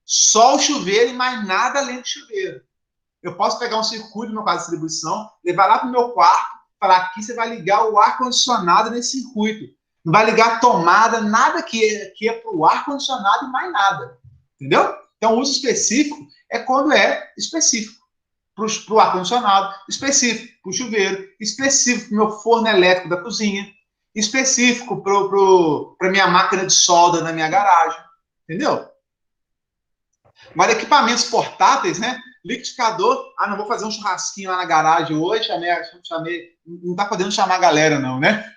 Só o chuveiro e mais nada além do chuveiro. Eu posso pegar um circuito no meu quadro de distribuição, levar lá para o meu quarto, falar aqui você vai ligar o ar-condicionado nesse circuito. Não vai ligar a tomada, nada que é para o ar-condicionado e mais nada. Entendeu? Então, o uso específico é quando é específico. Para o ar-condicionado, específico para o chuveiro, específico para o meu forno elétrico da cozinha, específico para a minha máquina de solda na minha garagem. Entendeu? Mas equipamentos portáteis, né? Liquidificador, não vou fazer um churrasquinho lá na garagem hoje, chamei, não tá podendo chamar a galera não, né?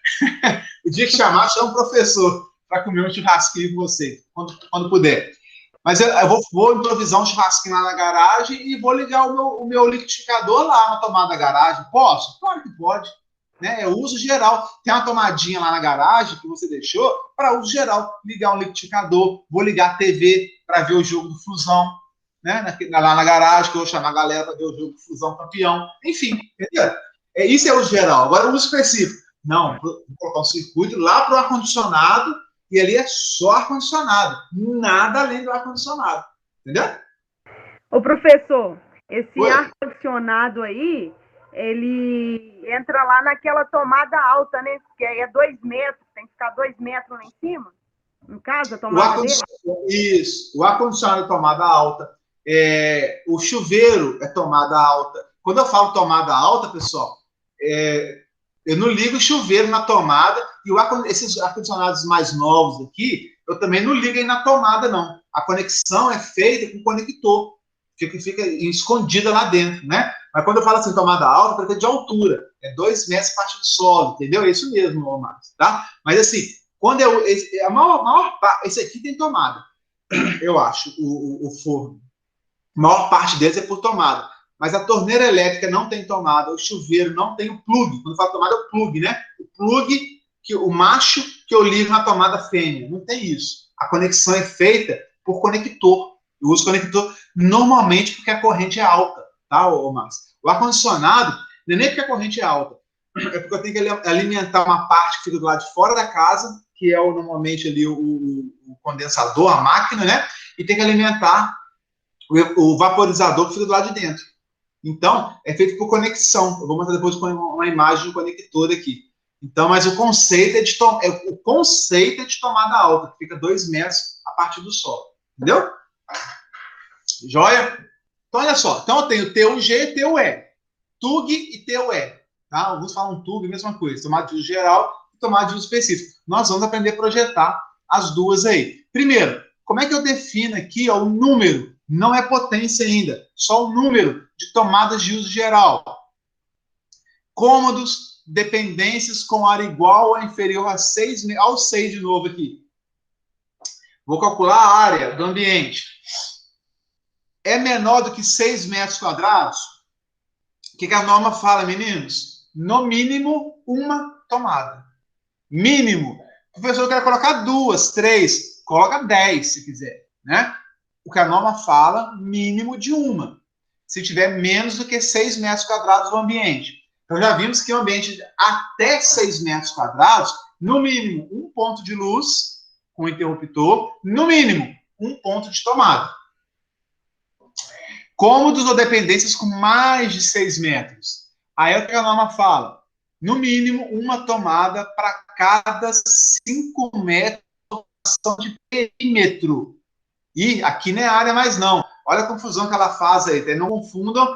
O dia que chamar, chama o professor para comer um churrasquinho com você, quando puder. Mas eu vou improvisar um churrasquinho lá na garagem e vou ligar o meu liquidificador lá na tomada da garagem. Posso? Claro que pode. Né? É uso geral. Tem uma tomadinha lá na garagem que você deixou para uso geral. Ligar um liquidificador, vou ligar a TV para ver o jogo do Flusão, né? Lá na garagem, que eu vou chamar a galera para ver o jogo do Flusão campeão. Enfim, entendeu? Isso é uso geral. Agora, o uso específico. Não, vou colocar um circuito lá para o ar-condicionado e ali é só ar-condicionado. Nada além do ar-condicionado. Entendeu? Ô, professor, esse ar-condicionado aí, ele entra lá naquela tomada alta, né? Que aí é 2 metros, tem que ficar 2 metros lá em cima. Em casa, a tomada dele? Isso, o ar-condicionado é tomada alta. O chuveiro é tomada alta. Quando eu falo tomada alta, pessoal, eu não ligo o chuveiro na tomada e esses ar-condicionados mais novos aqui, eu também não ligo aí na tomada, não. A conexão é feita com conector, que fica escondida lá dentro, né? Mas quando eu falo assim, tomada alta, trata de altura. É 2 metros a partir do solo, entendeu? É isso mesmo, Márcio, tá? Mas assim, quando a maior parte, esse aqui tem tomada, eu acho, o forno. A maior parte deles é por tomada. Mas a torneira elétrica não tem tomada, o chuveiro não tem o plug. Quando eu falo tomada, é o plug, né? O plug, o macho que eu ligo na tomada fêmea. Não tem isso. A conexão é feita por conector. Eu uso conector normalmente porque a corrente é alta, tá, Márcio? O ar-condicionado, não é nem porque a corrente é alta, é porque eu tenho que alimentar uma parte que fica do lado de fora da casa, que é normalmente ali o condensador, a máquina, né? E tem que alimentar o vaporizador que fica do lado de dentro. Então, é feito por conexão. Eu vou mostrar depois com uma imagem do conector aqui. Então, mas o conceito é de tomada alta, que fica 2 metros a partir do solo. Entendeu? Joia? Então, olha só. Então, eu tenho TUG e TUE. TUG e TUE. Tá? Alguns falam TUG, mesma coisa. Tomada de uso geral e tomada de uso específico. Nós vamos aprender a projetar as duas aí. Primeiro, como é que eu defino aqui o número? Não é potência ainda, só o número de tomadas de uso geral. Cômodos, dependências com área igual ou inferior a 6, ao 6 de novo aqui. Vou calcular a área do ambiente. É menor do que 6 metros quadrados? O que a norma fala, meninos? No mínimo, uma tomada. Mínimo. O professor quer colocar 2, 3, coloca 10 se quiser, né? O que a norma fala, mínimo de uma. Se tiver menos do que 6 metros quadrados no ambiente. Então, já vimos que o ambiente até 6 metros quadrados, no mínimo, um ponto de luz com interruptor, no mínimo, um ponto de tomada. Cômodos ou dependências com mais de 6 metros. Aí é o que a norma fala. No mínimo, uma tomada para cada 5 metros de perímetro. E aqui não é área mais não. Olha a confusão que ela faz aí. Não confundam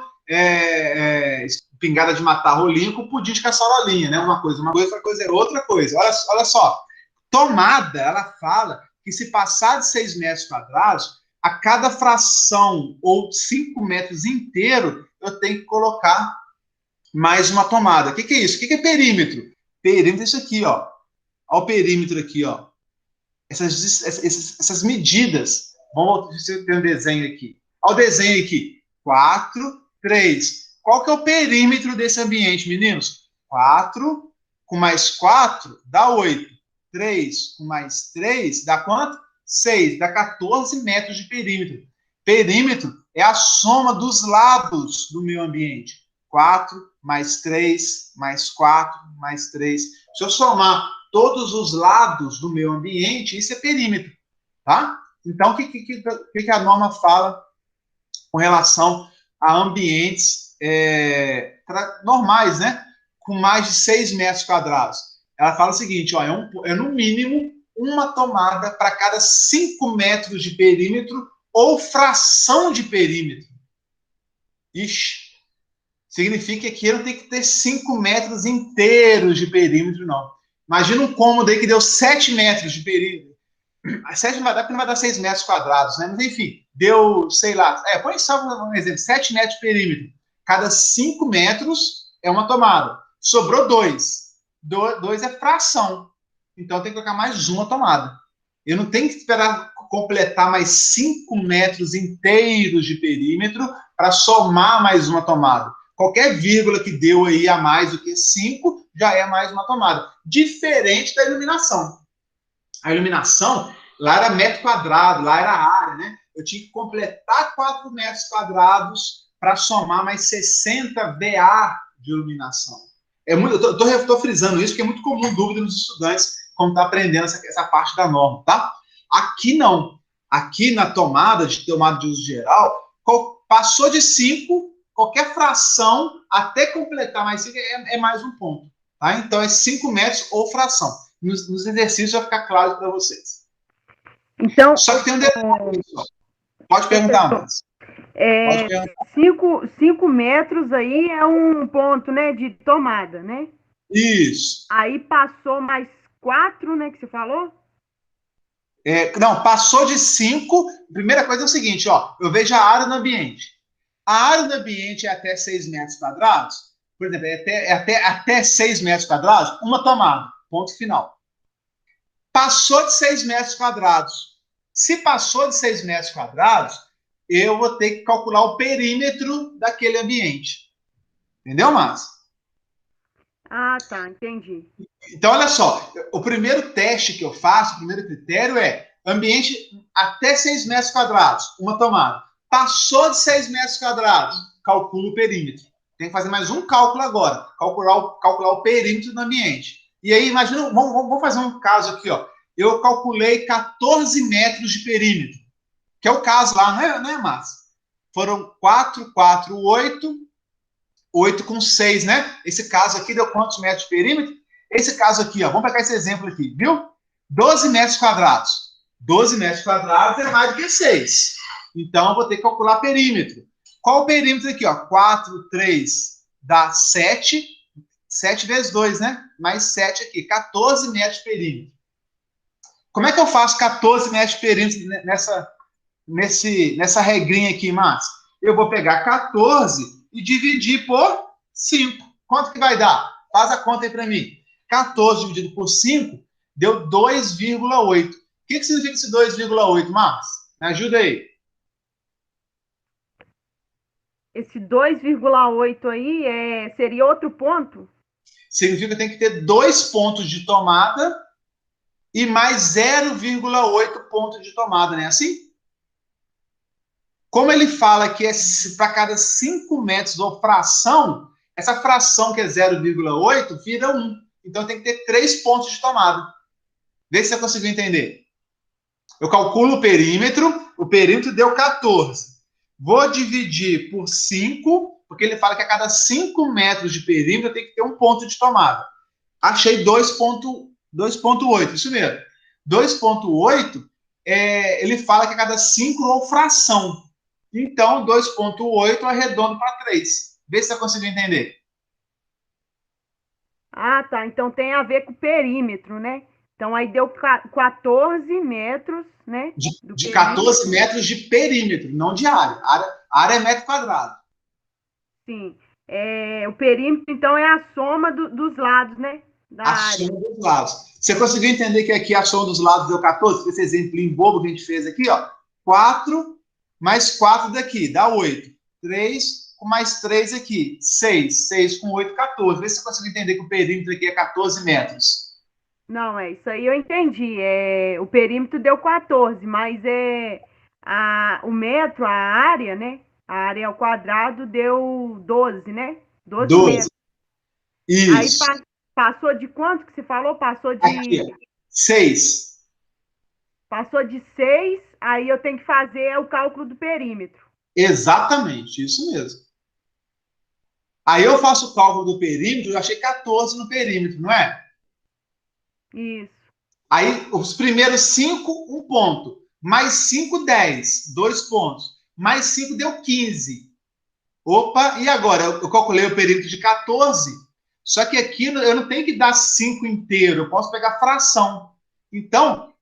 espingarda de matar rolinho com pudim de caçarolinha, né? Uma coisa, outra coisa é outra coisa. Olha só. Tomada, ela fala que se passar de 6 metros quadrados, a cada fração ou 5 metros inteiro, eu tenho que colocar mais uma tomada. O que é isso? O que é perímetro? Perímetro é isso aqui, ó. Olha o perímetro aqui, ó. Essas medidas. Vamos ter um desenho aqui. Olha o desenho aqui. 4, 3. Qual que é o perímetro desse ambiente, meninos? 4 com mais 4 dá 8. 3 com mais 3 dá quanto? 6. Dá 14 metros de perímetro. Perímetro é a soma dos lados do meu ambiente. 4 mais 3 mais 4 mais 3. Se eu somar todos os lados do meu ambiente, isso é perímetro. Tá? Então, o que a norma fala com relação a ambientes normais, né? Com mais de 6 metros quadrados. Ela fala o seguinte, ó, é no mínimo uma tomada para cada 5 metros de perímetro ou fração de perímetro. Ixi, significa que não tem que ter 5 metros inteiros de perímetro, não. Imagina um cômodo aí que deu 7 metros de perímetro. 7 não vai dar, porque não vai dar 6 metros quadrados, né? Mas, enfim, deu, sei lá, põe só um exemplo, 7 metros de perímetro. Cada 5 metros é uma tomada. Sobrou 2. 2 é fração. Então, tem que colocar mais uma tomada. Eu não tenho que esperar completar mais 5 metros inteiros de perímetro para somar mais uma tomada. Qualquer vírgula que deu aí a mais do que 5 já é mais uma tomada. Diferente da iluminação. A iluminação, lá era metro quadrado, lá era área, né? Eu tinha que completar 4 metros quadrados para somar mais 60 VA de iluminação. Eu estou frisando isso, porque é muito comum dúvida nos estudantes quando está aprendendo essa parte da norma, tá? Aqui não. Aqui na tomada de uso geral, passou de 5, qualquer fração, até completar mais 5, é mais um ponto. Tá? Então, é 5 metros ou fração. Nos exercícios vai ficar claro para vocês. Então, só que tem um detalhe. Pode perguntar, Márcio. 5 metros aí é um ponto, né, de tomada, né? Isso. Aí passou mais 4, né, que você falou? Não, passou de 5. Primeira coisa é o seguinte, ó, eu vejo a área no ambiente. A área do ambiente é até 6 metros quadrados. Por exemplo, até 6 metros quadrados, uma tomada. Ponto final. Passou de 6 metros quadrados. Se passou de 6 metros quadrados, eu vou ter que calcular o perímetro daquele ambiente. Entendeu, Márcio? Ah, tá, entendi. Então, olha só, o primeiro teste que eu faço, o primeiro critério é ambiente até 6 metros quadrados, uma tomada. Passou de 6 metros quadrados, calculo o perímetro. Tem que fazer mais um cálculo agora, calcular o perímetro do ambiente. E aí, imagina, vamos fazer um caso aqui, ó. Eu calculei 14 metros de perímetro, que é o caso lá, não é, Márcio? Foram 4, 4, 8 com 6, né? Esse caso aqui deu quantos metros de perímetro? Esse caso aqui, ó, vamos pegar esse exemplo aqui, viu? 12 metros quadrados. 12 metros quadrados é mais do que 6. Então, eu vou ter que calcular perímetro. Qual o perímetro aqui, ó? 4, 3 dá 7. 7 vezes 2, né? Mais 7 aqui. 14 metros de perímetro. Como é que eu faço 14 metros de perímetro nessa regrinha aqui, Márcio? Eu vou pegar 14 e dividir por 5. Quanto que vai dar? Faz a conta aí para mim. 14 dividido por 5 deu 2,8. O que significa esse 2,8, Márcio? Me ajuda aí. Esse 2,8 aí seria outro ponto? Significa que tem que ter 2 pontos de tomada e mais 0,8 pontos de tomada, não é assim? Como ele fala que é para cada 5 metros ou fração, essa fração que é 0,8 vira 1. Então tem que ter 3 pontos de tomada. Vê se você conseguiu entender. Eu calculo o perímetro deu 14. Vou dividir por 5, porque ele fala que a cada 5 metros de perímetro tem que ter um ponto de tomada. Achei 2,8, isso mesmo. 2,8, ele fala que a cada 5 ou fração. Então, 2,8 arredondo para 3. Vê se você conseguiu entender. Ah, tá. Então tem a ver com o perímetro, né? Então aí deu 14 metros, né? De 14 metros de perímetro, não de área. Área é metro quadrado. Sim. O perímetro, então, é a soma dos lados, né? A soma dos lados. Você conseguiu entender que aqui a soma dos lados deu 14? Esse exemplinho bobo que a gente fez aqui, ó. 4 mais 4 daqui, dá 8. 3 com mais 3 aqui, 6. 6 com 8, 14. Vê se você conseguiu entender que o perímetro aqui é 14 metros. Não, isso aí eu entendi. O perímetro deu 14, mas o metro, a área, né? A área ao quadrado deu 12, né? 12 metros. Isso. Aí passou de quanto que você falou? Passou de... Aqui, 6. Passou de 6, aí eu tenho que fazer o cálculo do perímetro. Exatamente, isso mesmo. Aí eu faço o cálculo do perímetro, eu achei 14 no perímetro, não é? Isso. Aí os primeiros 5, 1 ponto. Mais 5, 10, 2 pontos. Mais 5 deu 15. Opa, e agora? Eu calculei o perímetro de 14, só que aqui eu não tenho que dar 5 inteiro, eu posso pegar fração. Então,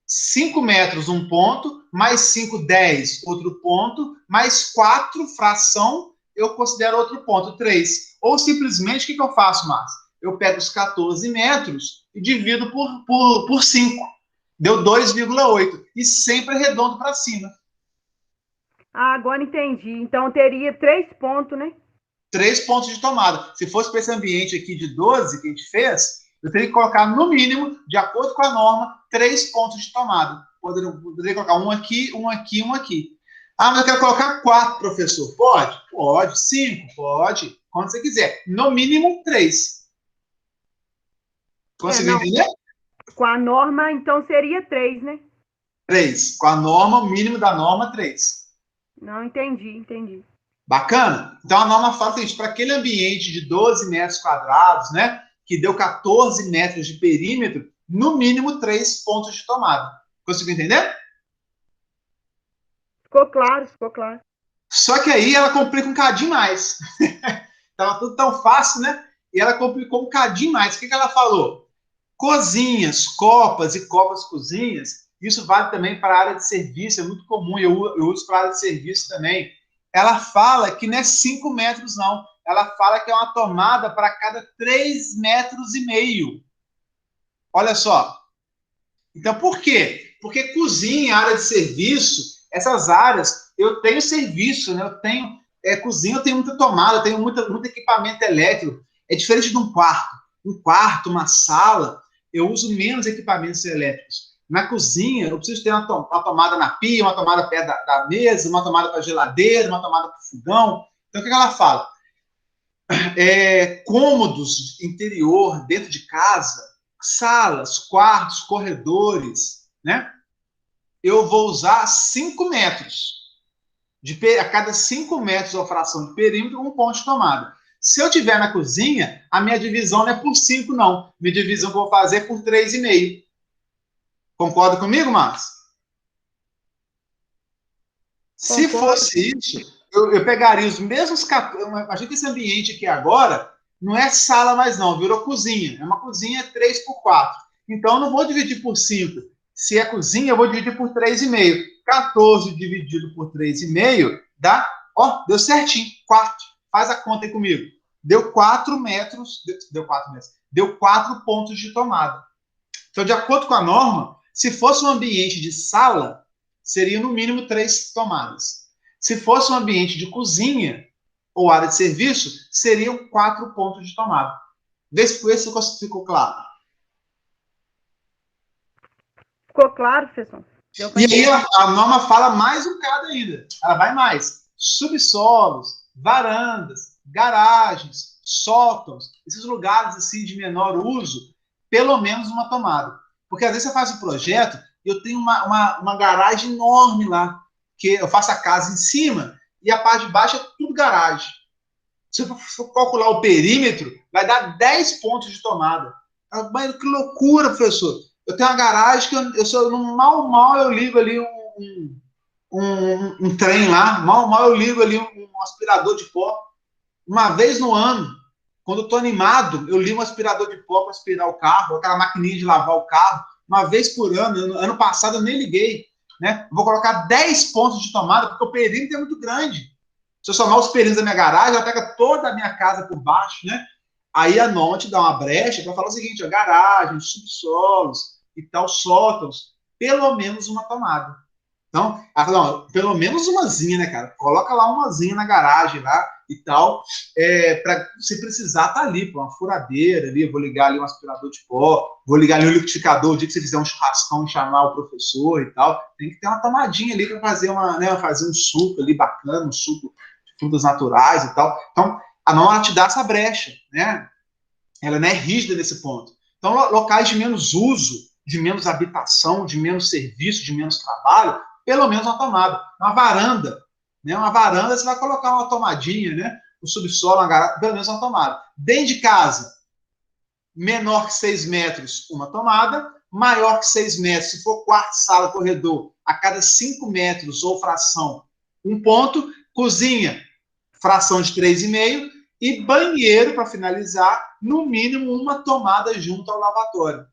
5 metros, 1 ponto, mais 5, 10, outro ponto, mais 4, fração, eu considero outro ponto, 3. Ou simplesmente, o que eu faço, Márcio? Eu pego os 14 metros e divido por 5. Deu 2,8. E sempre arredondo para cima. Ah, agora entendi. Então teria 3 pontos, né? 3 pontos de tomada. Se fosse para esse ambiente aqui de 12 que a gente fez, eu teria que colocar, no mínimo, de acordo com a norma, 3 pontos de tomada. Poderia colocar um aqui, um aqui, um aqui. Ah, mas eu quero colocar 4, professor. Pode? Pode. 5? Pode. Quando você quiser. No mínimo, 3. Conseguiu entender? Com a norma, então seria 3, né? 3. Com a norma, o mínimo da norma, 3. Não, entendi. Bacana? Então a norma fala o seguinte: para aquele ambiente de 12 metros quadrados, né, que deu 14 metros de perímetro, no mínimo 3 pontos de tomada. Conseguiu entender? Ficou claro. Só que aí ela complica um cadinho mais. Tava tudo tão fácil, né? E ela complicou um cadinho mais. O que ela falou? Cozinhas, copas e copas cozinhas, isso vale também para a área de serviço, é muito comum, eu uso para a área de serviço também. Ela fala que não é 5 metros, não. Ela fala que é uma tomada para cada 3,5 metros. Olha só. Então, por quê? Porque cozinha, área de serviço, essas áreas, eu tenho serviço, né? Eu tenho cozinha, eu tenho muita tomada, eu tenho muito equipamento elétrico. É diferente de um quarto. Um quarto, uma sala, eu uso menos equipamentos elétricos. Na cozinha, eu preciso ter uma tomada na pia, uma tomada perto da mesa, uma tomada para geladeira, uma tomada para fogão. Então, o que ela fala? Cômodos interior, dentro de casa, salas, quartos, corredores, né? Eu vou usar 5 metros. A cada 5 metros ou fração de perímetro, 1 ponto de tomada. Se eu tiver na cozinha, a minha divisão não é por 5, não. Minha divisão que eu vou fazer é por 3,5. Concorda comigo, Márcio? Se fosse isso, eu pegaria os mesmos... Imagina que esse ambiente aqui agora não é sala mais não, virou cozinha. É uma cozinha 3x4. Então, eu não vou dividir por 5. Se é cozinha, eu vou dividir por 3,5. 14 dividido por 3,5 dá... Ó, deu certinho, 4. Faz a conta aí comigo. Deu 4 metros... Deu 4 metros. Deu 4 pontos de tomada. Então, de acordo com a norma, se fosse um ambiente de sala, seria no mínimo 3 tomadas. Se fosse um ambiente de cozinha ou área de serviço, seriam 4 pontos de tomada. Vê se ficou claro. Ficou claro, professor? E aí a norma fala mais um bocado ainda. Ela vai mais. Subsolos, varandas, garagens, sótãos, esses lugares assim de menor uso, pelo menos uma tomada. Porque às vezes você faz um projeto e eu tenho uma garagem enorme lá, que eu faço a casa em cima e a parte de baixo é tudo garagem. Se eu for calcular o perímetro, vai dar 10 pontos de tomada. Mas que loucura, professor. Eu tenho uma garagem que eu mal eu ligo ali um trem lá, mal eu ligo ali um aspirador de pó. Uma vez no ano, quando eu estou animado, eu ligo um aspirador de pó para aspirar o carro, aquela maquininha de lavar o carro, uma vez por ano. Ano passado eu nem liguei. Né? Vou colocar 10 pontos de tomada, porque o perímetro é muito grande. Se eu somar os perímetros da minha garagem, ela pega toda a minha casa por baixo, né? Aí a norma te dá uma brecha para falar o seguinte: ó, garagem, subsolos e tal, sótãos, pelo menos uma tomada. Então, ela fala, não, pelo menos umazinha, né, cara? Coloca lá umazinha na garagem lá e tal, para se precisar tá ali, pô, uma furadeira ali, vou ligar ali um aspirador de pó, vou ligar ali um liquidificador, o dia que você fizer um churrascão e chamar o professor e tal, tem que ter uma tomadinha ali para fazer fazer um suco ali bacana, um suco de frutas naturais e tal. Então, a norma te dá essa brecha, né? Ela não é rígida nesse ponto. Então, locais de menos uso, de menos habitação, de menos serviço, de menos trabalho, pelo menos uma tomada. Uma varanda. Né? Uma varanda, você vai colocar uma tomadinha, né? O subsolo, uma garagem, pelo menos uma tomada. Dentro de casa, menor que 6 metros, uma tomada. Maior que 6 metros, se for quarto, sala, corredor, a cada 5 metros ou fração, um ponto. Cozinha, fração de 3,5. E banheiro, para finalizar, no mínimo uma tomada junto ao lavatório.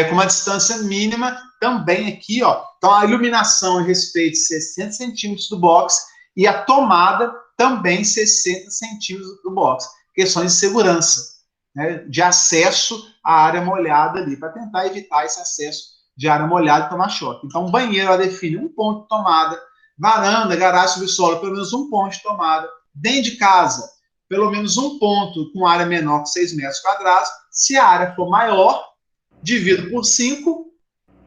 Com uma distância mínima também aqui, ó. Então, a iluminação em respeito 60 centímetros do box e a tomada também 60 centímetros do box. Questões de segurança, né, de acesso à área molhada ali, para tentar evitar esse acesso de área molhada e tomar choque. Então, o banheiro ela define um ponto de tomada, varanda, garagem, subsolo, pelo menos um ponto de tomada. Dentro de casa, pelo menos um ponto com área menor que 6 metros quadrados. Se a área for maior, divido por 5,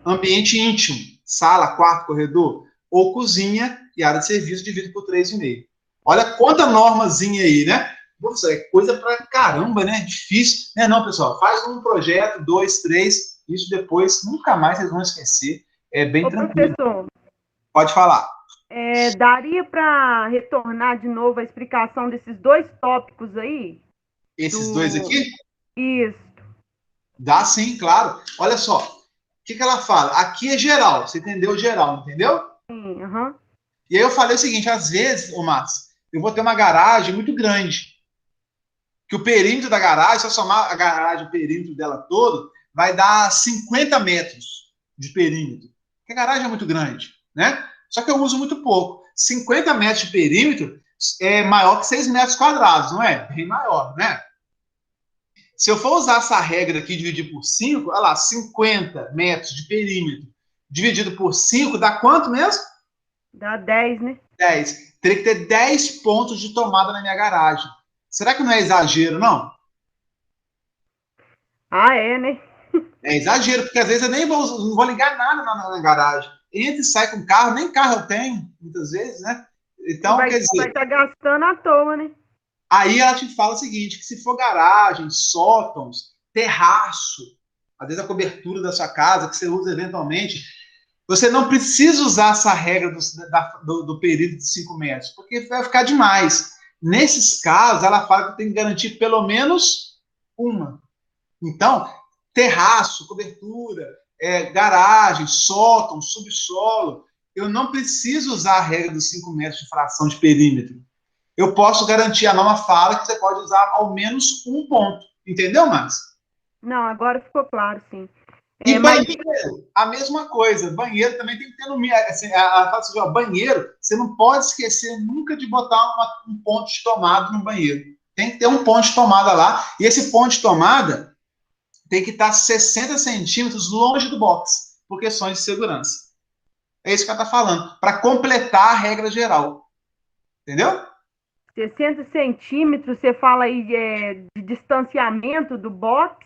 ambiente íntimo, sala, quarto, corredor, ou cozinha e área de serviço, divido por 3,5. Olha quanta normazinha aí, né? Nossa, é coisa pra caramba, né? Difícil. Não, pessoal, faz um projeto, 2, 3, isso depois nunca mais vocês vão esquecer. É bem Ô, tranquilo. professor, Pode falar. daria para retornar de novo a explicação desses 2 tópicos aí? Esses 2 aqui? Isso. Dá sim, claro. Olha só, o que ela fala? Aqui é geral, você entendeu geral, entendeu? Sim, aham. E aí eu falei o seguinte, às vezes, ô Márcio, eu vou ter uma garagem muito grande, que o perímetro da garagem, se eu somar a garagem, o perímetro dela todo, vai dar 50 metros de perímetro. Porque a garagem é muito grande, né? Só que eu uso muito pouco. 50 metros de perímetro é maior que 6 metros quadrados, não é? Bem maior, né? Se eu for usar essa regra aqui, dividir por 5, olha lá, 50 metros de perímetro dividido por 5, dá quanto mesmo? Dá 10, né? 10. Teria que ter 10 pontos de tomada na minha garagem. Será que não é exagero, não? Ah, é, né? É exagero, porque às vezes eu nem vou, não vou ligar nada na garagem. Entra e sai com carro, nem carro eu tenho, muitas vezes, né? Então, Vai quer dizer, estar gastando à toa, né? aí ela te fala o seguinte, que se for garagem, sótãos, terraço, às vezes a cobertura da sua casa, que você usa eventualmente, você não precisa usar essa regra do período de 5 metros, porque vai ficar demais. Nesses casos, ela fala que tem que garantir pelo menos uma. Então, terraço, cobertura, garagem, sótão, subsolo, eu não preciso usar a regra dos 5 metros de fração de perímetro. Eu posso garantir, a norma fala que você pode usar ao menos um ponto. Entendeu, Márcio? Não, agora ficou claro, sim. E Mas banheiro, a mesma coisa. Banheiro também tem que ter no mínimo. Assim, ela fala assim, ó, banheiro, você não pode esquecer nunca de botar um ponto de tomada no banheiro. Tem que ter um ponto de tomada lá. E esse ponto de tomada tem que estar 60 centímetros longe do box, por questões de segurança. É isso que ela está falando, para completar a regra geral. Entendeu? 60 centímetros, você fala aí de distanciamento do box?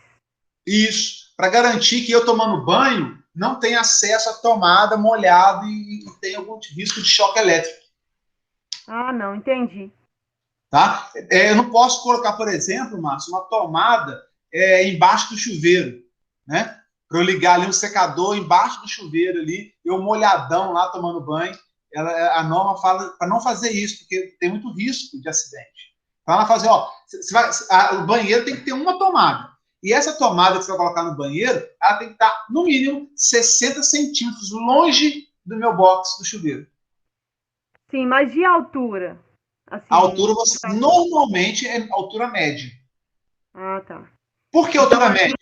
Isso, para garantir que eu tomando banho não tenha acesso à tomada molhado e tenha algum risco de choque elétrico. Ah, não, entendi. Tá? Eu não posso colocar, por exemplo, Márcio, uma tomada embaixo do chuveiro, né? Para eu ligar ali um secador embaixo do chuveiro ali, eu molhadão lá tomando banho. A norma fala para não fazer isso, porque tem muito risco de acidente. Então ela fala assim, ó, o banheiro tem que ter uma tomada. E essa tomada que você vai colocar no banheiro, ela tem que estar, no mínimo, 60 centímetros longe do meu box do chuveiro. Sim, mas de altura? Assim, A altura, normalmente, é altura média. Ah, tá. Por que Então, altura média?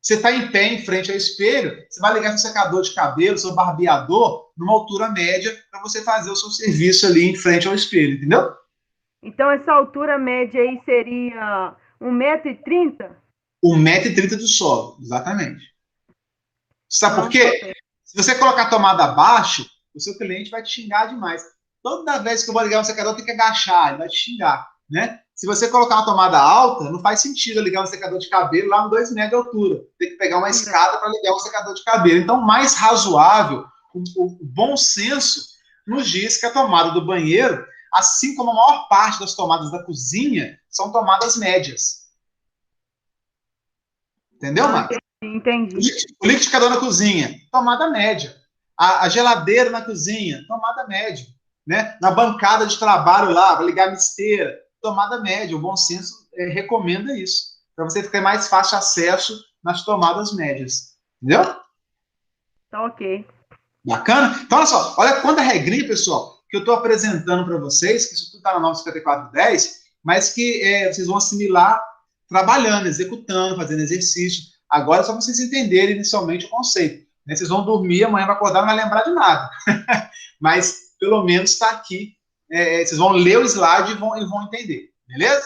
Você está em pé em frente ao espelho, você vai ligar seu secador de cabelo, seu barbeador, numa altura média, para você fazer o seu serviço ali em frente ao espelho, entendeu? então essa altura média aí seria 1,30 m? 1,30 m do solo, exatamente. Sabe por Não, quê? Se você colocar a tomada abaixo, o seu cliente vai te xingar demais. Toda vez que eu vou ligar um secador, tem que agachar, ele vai te xingar, né? Se você colocar uma tomada alta, não faz sentido eu ligar um secador de cabelo lá no 2 metros de altura. Tem que pegar uma escada para ligar um secador de cabelo. Então, mais razoável, o bom senso nos diz que a tomada do banheiro, assim como a maior parte das tomadas da cozinha, são tomadas médias. Entendeu, Marcos? Entendi. O liquidificador na cozinha, tomada média. A geladeira na cozinha, tomada média. né? Na bancada de trabalho lá, vai ligar a misteira, tomada média, o bom senso recomenda isso, para você ter mais fácil acesso nas tomadas médias, entendeu? Tá ok. Bacana? Então, olha só, olha quanta regrinha, pessoal, que eu estou apresentando para vocês, que isso tudo está na 95410, mas que vocês vão assimilar trabalhando, executando, fazendo exercício. Agora é só vocês entenderem inicialmente o conceito. Né? Vocês vão dormir, amanhã vai acordar, não vai lembrar de nada. Mas, pelo menos, está aqui. Vocês vão ler o slide e vão entender. Beleza?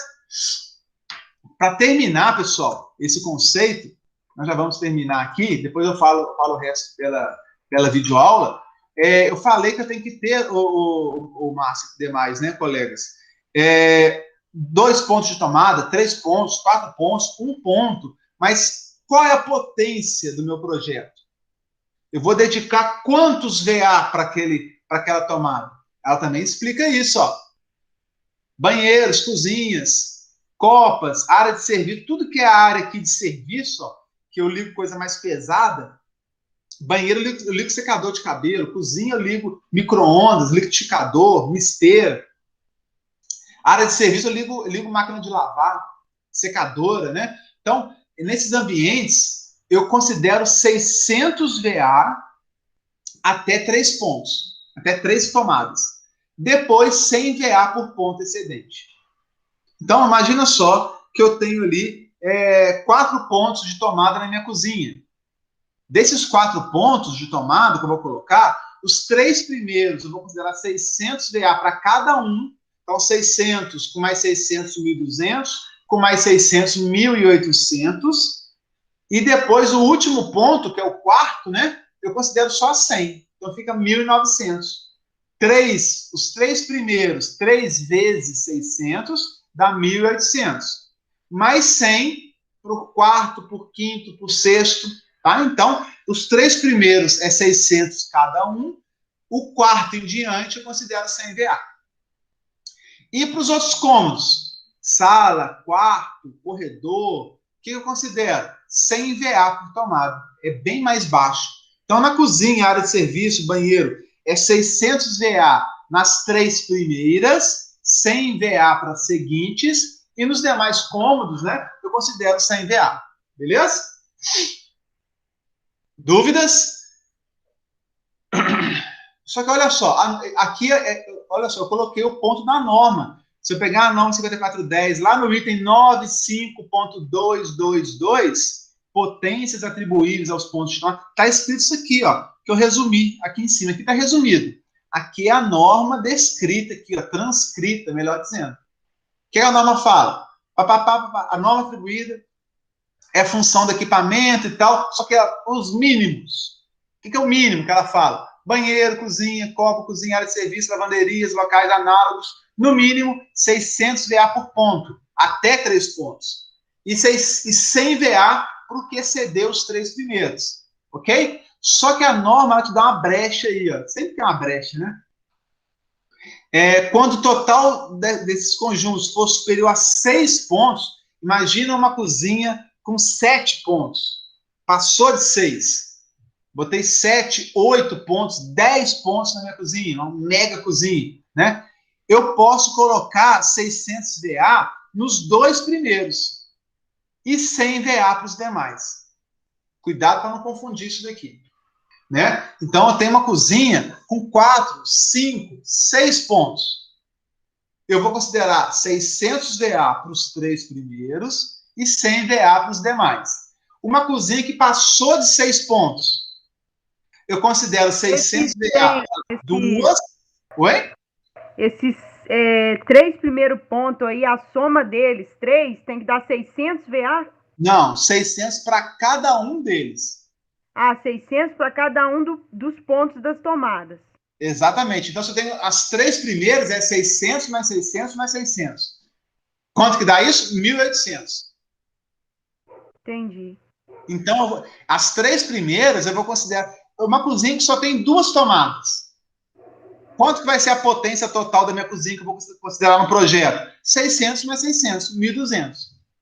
Para terminar, pessoal, esse conceito, nós já vamos terminar aqui, depois eu falo o resto pela videoaula. Eu falei que eu tenho que ter, o Márcio e demais, né, colegas? 2 pontos de tomada, 3 pontos, 4 pontos, 1 ponto, mas qual é a potência do meu projeto? Eu vou dedicar quantos VA para aquela tomada? Ela também explica isso, ó. Banheiros, cozinhas, copas, área de serviço, tudo que é a área aqui de serviço, ó, que eu ligo coisa mais pesada. Banheiro eu ligo secador de cabelo, cozinha eu ligo micro-ondas, liquidificador, misteira. Área de serviço eu ligo máquina de lavar, secadora, né? Então, nesses ambientes, eu considero 600 VA até 3 pontos, até 3 tomadas. Depois, 100 VA por ponto excedente. Então, imagina só que eu tenho ali 4 pontos de tomada na minha cozinha. Desses 4 pontos de tomada que eu vou colocar, os 3 primeiros eu vou considerar 600 VA para cada um. Então, 600 com mais 600, 1.200, com mais 600, 1.800. E depois o último ponto, que é o quarto, né? Eu considero só 100. Então, fica 1.900. Os 3 primeiros, 3 vezes 600, dá 1.800. Mais 100 para o quarto, para o quinto, para o sexto. Tá? Então, os 3 primeiros é 600 cada um. O quarto em diante eu considero 100 VA. E para os outros cômodos, sala, quarto, corredor, o que eu considero? 100 VA por tomada. É bem mais baixo. Então, na cozinha, área de serviço, banheiro, é 600 VA nas 3 primeiras, 100 VA para as seguintes, e nos demais cômodos, né, eu considero 100 VA. Beleza? Dúvidas? Só que olha só, aqui olha só, eu coloquei o ponto da norma. Se eu pegar a norma 5410, lá no item 95.222, potências atribuíveis aos pontos de tomada, está escrito isso aqui, ó, que eu resumi aqui em cima. Aqui está resumido. Aqui é a norma descrita aqui, ó, transcrita, melhor dizendo. O que a norma fala? A norma atribuída é função do equipamento e tal, só que os mínimos. O que é o mínimo que ela fala? Banheiro, cozinha, copo, cozinha, área de serviço, lavanderias, locais análogos, no mínimo 600 VA por ponto, até 3 pontos. E 100 VA para o que exceder os 3 primeiros, ok? Só que a norma ela te dá uma brecha aí, ó. Sempre tem uma brecha, né? Quando o total desses conjuntos for superior a 6 pontos, imagina uma cozinha com 7 pontos. Passou de 6. Botei 7, 8 pontos, 10 pontos na minha cozinha, uma mega cozinha, né? Eu posso colocar 600 VA nos 2 primeiros e 100 VA para os demais. Cuidado para não confundir isso daqui, né? Então, eu tenho uma cozinha com 4, 5, 6 pontos. Eu vou considerar 600 VA para os 3 primeiros e 100 VA para os demais. Uma cozinha que passou de 6 pontos, eu considero 600 VA para 2. Oi? Esses 3 primeiros pontos aí, a soma deles, 3, tem que dar 600 VA? Não, 600 para cada um deles. 600 para cada um dos pontos das tomadas. Exatamente. Então, se eu tenho as 3 primeiras, é 600 mais 600 mais 600. Quanto que dá isso? 1.800. Entendi. Então, as 3 primeiras eu vou considerar uma cozinha que só tem 2 tomadas. Quanto que vai ser a potência total da minha cozinha que eu vou considerar no projeto? 600 mais 600, 1.200.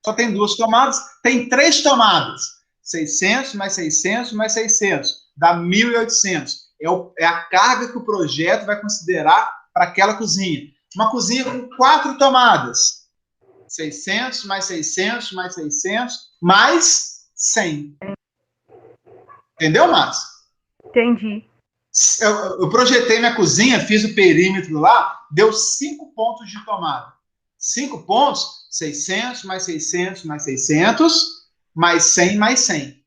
Só tem 2 tomadas, tem 3 tomadas. 600 mais 600 mais 600, dá 1.800. É a carga que o projeto vai considerar para aquela cozinha. Uma cozinha com 4 tomadas. 600, mais 600, mais 600, mais 100. Entendeu, Márcio? Entendi. Eu projetei minha cozinha, fiz o perímetro lá, deu 5 pontos de tomada. 5 pontos, 600, mais 600, mais 600, mais 100, mais 100.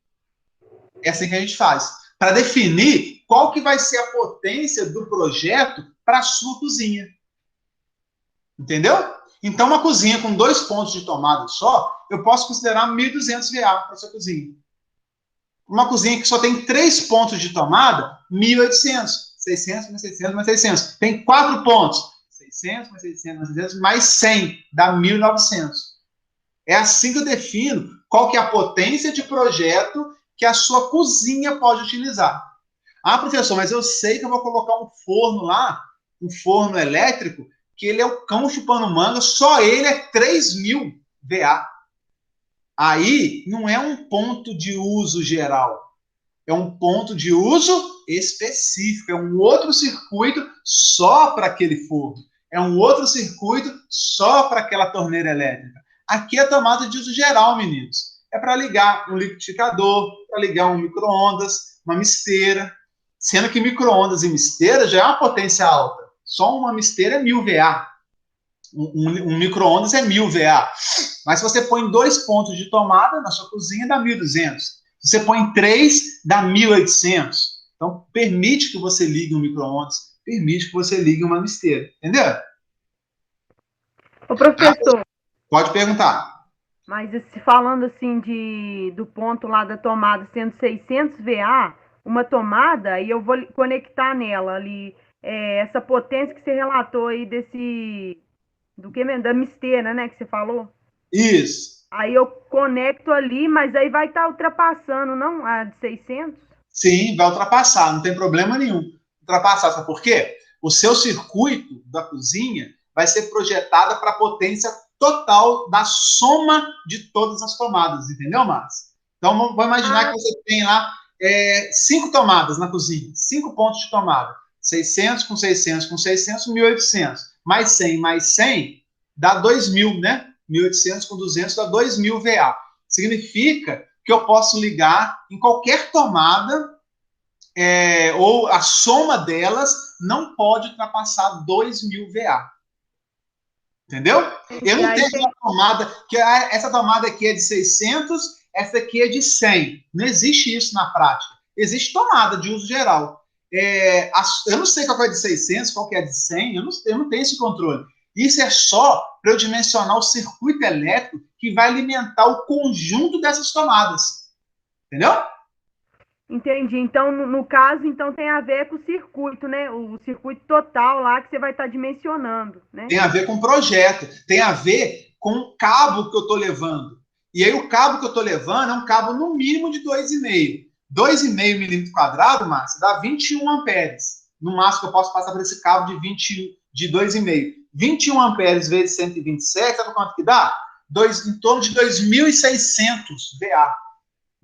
É assim que a gente faz. Para definir qual que vai ser a potência do projeto para a sua cozinha. Entendeu? Então, uma cozinha com 2 pontos de tomada só, eu posso considerar 1.200 VA para essa cozinha. Uma cozinha que só tem 3 pontos de tomada, 1.800. 600 mais 600 mais 600. Tem 4 pontos. 600 mais 600 mais 600 mais 100. Dá 1.900. É assim que eu defino qual que é a potência de projeto que a sua cozinha pode utilizar. Ah, professor, mas eu sei que eu vou colocar um forno lá, um forno elétrico, que ele é o cão chupando manga, só ele é 3.000 VA. Aí não é um ponto de uso geral, é um ponto de uso específico, é um outro circuito só para aquele forno, é um outro circuito só para aquela torneira elétrica. Aqui é tomada de uso geral, meninos. É para ligar um liquidificador, para ligar um micro-ondas, uma misteira, sendo que micro-ondas e misteira já é uma potência alta. Só uma misteira é 1.000 VA. Um micro-ondas é 1.000 VA. Mas se você põe 2 pontos de tomada na sua cozinha, dá 1.200. Se você põe 3, dá 1.800. Então, permite que você ligue um micro-ondas, permite que você ligue uma misteira. Entendeu? Ô, professor, Pode perguntar. mas falando assim do ponto lá da tomada sendo 600 VA, uma tomada, e eu vou conectar nela ali essa potência que você relatou aí da misteira, né, que você falou? Isso. Aí eu conecto ali, mas aí vai estar ultrapassando, não? A de 600? Sim, vai ultrapassar, não tem problema nenhum. Ultrapassar, sabe por quê? O seu circuito da cozinha vai ser projetado para a potência total da soma de todas as tomadas, entendeu, Márcio? Então, vamos imaginar que você tem lá 5 tomadas na cozinha, 5 pontos de tomada. 600 com 600 com 600, 1.800. Mais 100 mais 100 dá 2.000, né? 1.800 com 200 dá 2.000 VA. Significa que eu posso ligar em qualquer tomada, ou a soma delas não pode ultrapassar 2.000 VA. Entendeu? Eu não tenho aquela tomada, que essa tomada aqui é de 600, essa aqui é de 100. Não existe isso na prática. Existe tomada de uso geral. Eu não sei qual é de 600, qual é de 100, eu não tenho esse controle. Isso é só para eu dimensionar o circuito elétrico que vai alimentar o conjunto dessas tomadas. Entendeu? Entendi. Então, no caso, então tem a ver com o circuito, né? O circuito total lá que você vai estar dimensionando, né? Tem a ver com o projeto, tem a ver com o cabo que eu estou levando. E aí o cabo que eu estou levando é um cabo no mínimo de 2,5. 2,5 milímetros quadrados, Márcio, dá 21 amperes. No máximo que eu posso passar por esse cabo de 2,5. 21 amperes vezes 127, sabe quanto que dá? Em torno de 2.600 VA.